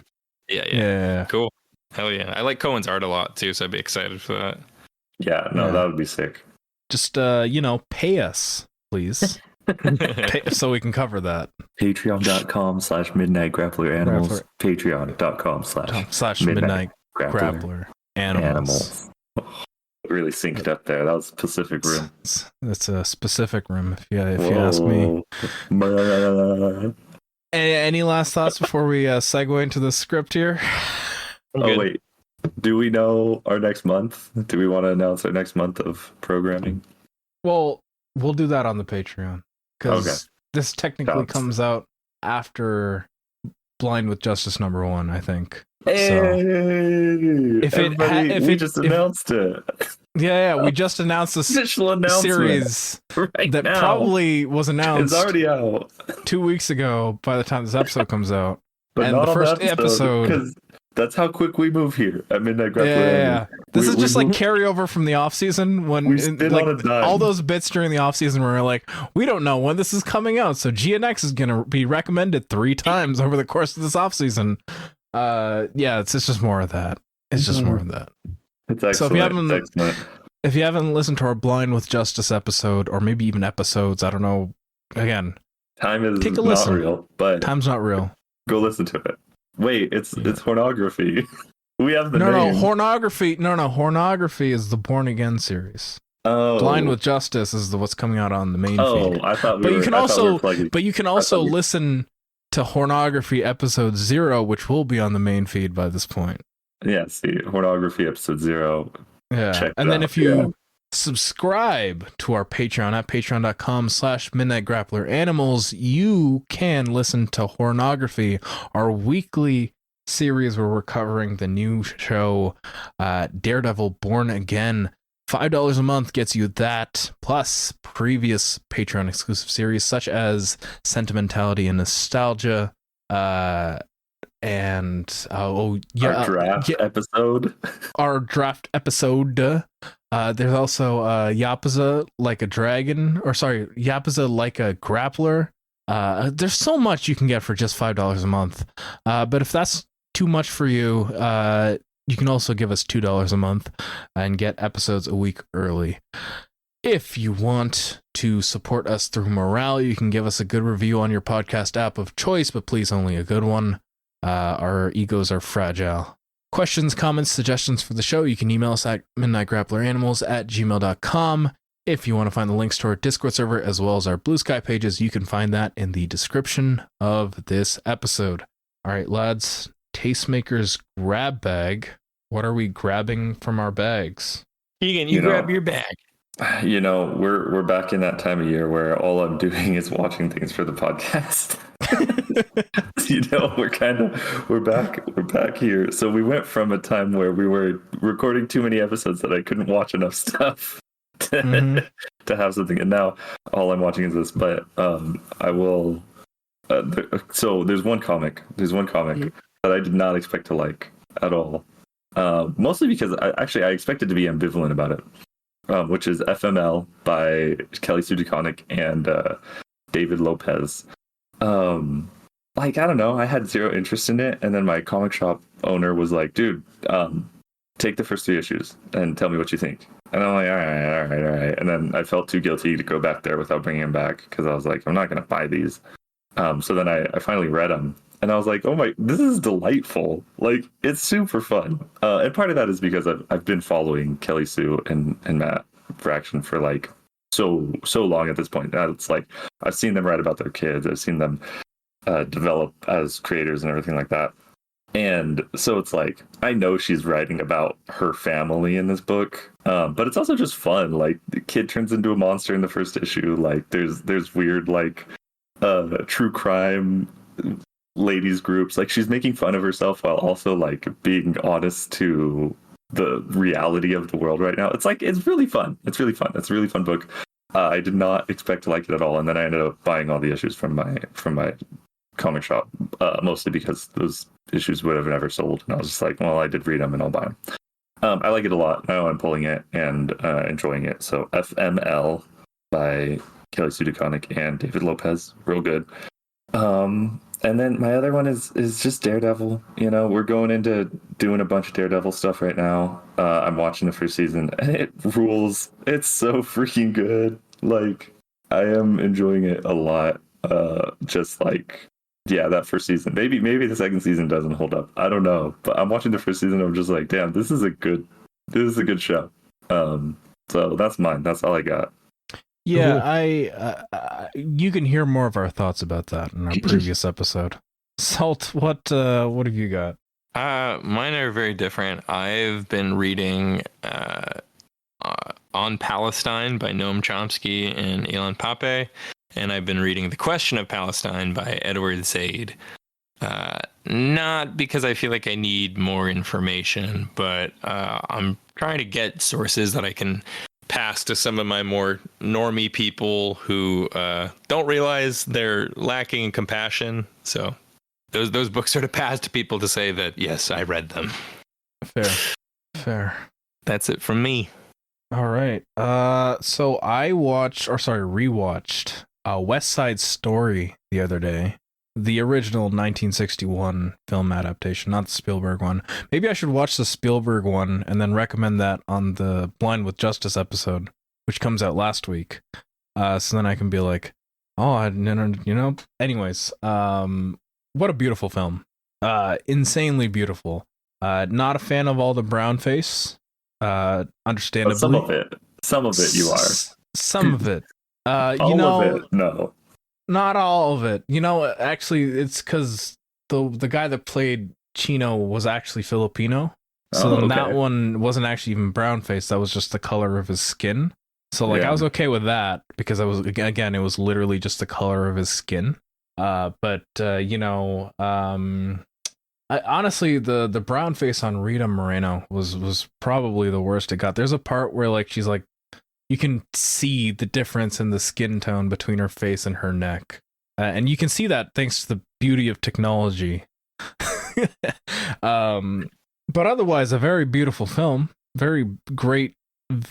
Yeah. Cool. Hell yeah, I like Cohen's art a lot too, so I'd be excited for that. Yeah, that would be sick. Just pay us, please. So we can cover that. Patreon.com/Midnight Grappler Animals. Patreon.com/Midnight Grappler Animals. Really synced up there. That was a Pacific Rim. That's a specific room, if you ask me. Any last thoughts before we segue into the script here? Wait. Do we know our next month? Do we want to announce our next month of programming? Well, we'll do that on the Patreon. Because this technically comes out after Blind with Justice #1, I think. Hey, we just announced it. Yeah, we just announced this series that probably was announced. It's already out 2 weeks ago by the time this episode comes out. But and not the on first the episode, because that's how quick we move here at Midnight Grappler. Yeah. This is just like carryover from the off season when all those bits during the off season where we're like, we don't know when this is coming out, so GNX is gonna be recommended 3 times over the course of this off season. It's just more of that. It's just more of that. It's excellent. So if you haven't listened to our Blind with Justice episode, or maybe even episodes, I don't know. Again, time is not real, but time's not real. Go listen to it. Wait, it's pornography. We have the name. Pornography is the Born Again series. Oh, Blind with Justice is what's coming out on the main feed. I thought you can also listen to Pornography episode 0, which will be on the main feed by this point. Yeah, see, Pornography episode 0. Yeah, and then if you subscribe to our Patreon at patreon.com/Midnight Grappler Animals, you can listen to Pornography, our weekly series where we're covering the new show Daredevil Born Again. $5 a month gets you that, plus previous Patreon exclusive series such as Sentimentality and Nostalgia, and our draft episode. Our draft episode. There's also Yakuza Like a Dragon, Yakuza Like a Grappler. There's so much you can get for just $5 a month. But if that's too much for you, you can also give us $2 a month and get episodes a week early. If you want to support us through morale, you can give us a good review on your podcast app of choice, but please only a good one. Our egos are fragile. Questions, comments, suggestions for the show, you can email us at midnightgrappleranimals@gmail.com. If you want to find the links to our Discord server as well as our Bluesky pages, you can find that in the description of this episode. All right, lads, Tastemaker's grab bag. What are we grabbing from our bags? Keigen, you grab your bag. You know, we're back in that time of year where all I'm doing is watching things for the podcast. You know, we're back here. So we went from a time where we were recording too many episodes that I couldn't watch enough stuff to have something, and now all I'm watching is this. But I will. So there's one comic that I did not expect to like at all. Mostly because I expected to be ambivalent about it. Which is FML by Kelly Sue DeConnick and David Lopez. I don't know, I had zero interest in it, and then my comic shop owner was like, dude, take the first 3 issues and tell me what you think. And I'm like, all right. And then I felt too guilty to go back there without bringing him back, because I was like, I'm not going to buy these. So then I finally read them. And I was like, oh my, this is delightful. Like, it's super fun. And part of that is because I've been following Kelly Sue and Matt Fraction for like so long at this point. Now it's like, I've seen them write about their kids. I've seen them develop as creators and everything like that. And so it's like, I know she's writing about her family in this book. But it's also just fun. Like, the kid turns into a monster in the first issue. Like, there's weird, like, true crime ladies groups. Like, she's making fun of herself while also like being honest to the reality of the world right now. It's really fun. It's a really fun book. I did not expect to like it at all, and then I ended up buying all the issues from my comic shop, mostly because those issues would have never sold, and I was just like, well, I did read them and I'll buy them. I like it a lot. Now I'm pulling it and enjoying it. So FML by Kelly Sue DeConnick and David Lopez, real good. And then my other one is just Daredevil. You know, we're going into doing a bunch of Daredevil stuff right now. I'm watching the first season, and it rules. It's so freaking good. Like, I am enjoying it a lot. Just like, yeah, that first season. Maybe the second season doesn't hold up. I don't know. But I'm watching the first season, and I'm just like, damn, this is a good show. So that's mine. That's all I got. Yeah, you can hear more of our thoughts about that in our previous episode. Salt, what have you got? Mine are very different. I've been reading On Palestine by Noam Chomsky and Ilan Pape, and I've been reading The Question of Palestine by Edward Said. Not because I feel like I need more information, but I'm trying to get sources that I can pass to some of my more normie people who don't realize they're lacking in compassion. So those books are to pass to people to say that, yes, I read them. Fair. That's it from me. All right. So I rewatched West Side Story the other day. The original 1961 film adaptation, not the Spielberg one. Maybe I should watch the Spielberg one and then recommend that on the Blind with Justice episode, which comes out last week. So then I can be like, Anyways, what a beautiful film. Insanely beautiful. Not a fan of all the brown face. Understandably. Some of it you are. Some of it. All of it, no. Not all of it. You know, actually, it's because the guy that played Chino was actually Filipino. So then that one wasn't actually even brown face. That was just the color of his skin. So I was okay with that because it was literally just the color of his skin. Honestly, the brown face on Rita Moreno was probably the worst it got. There's a part where she's like, you can see the difference in the skin tone between her face and her neck. And you can see that thanks to the beauty of technology. But otherwise, a very beautiful film. Very great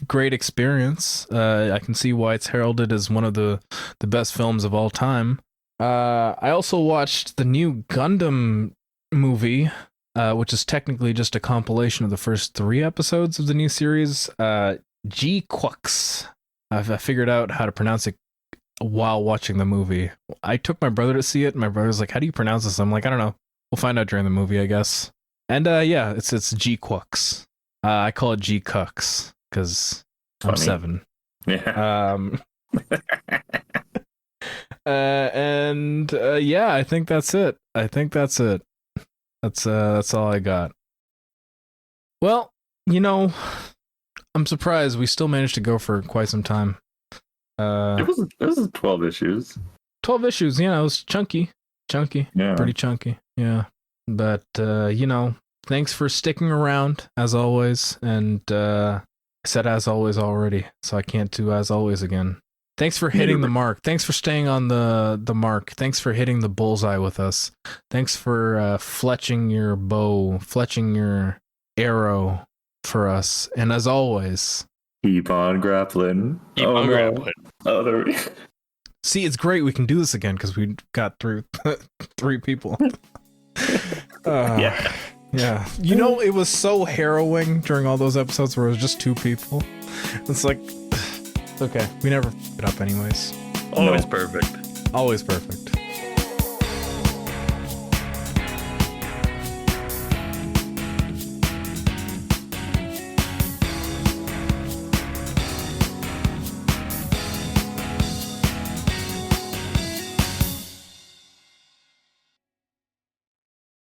experience. I can see why it's heralded as one of the best films of all time. I also watched the new Gundam movie which is technically just a compilation of the first 3 episodes of the new series. G Quux. I figured out how to pronounce it while watching the movie. I took my brother to see it, and my brother's like, "How do you pronounce this?" I'm like, "I don't know. We'll find out during the movie, I guess." And yeah, it's G Quux. I call it G Cux because I'm 7. Yeah. Yeah, I think that's it. That's all I got. Well, I'm surprised we still managed to go for quite some time. It was 12 issues. 12 issues, it was chunky. Yeah. Pretty chunky. Yeah. But thanks for sticking around as always, and I said as always already, so I can't do as always again. Thanks for hitting the mark. Thanks for staying on the mark. Thanks for hitting the bullseye with us. Thanks for fletching your bow, fletching your arrow for us. And as always, keep on grappling. Grappling. Oh, there we... See, it's great we can do this again because we got through 3 people. Yeah. Yeah. It was so harrowing during all those episodes where it was just 2 people. It's like, okay, we never f*** it up anyways. Always perfect. Always perfect.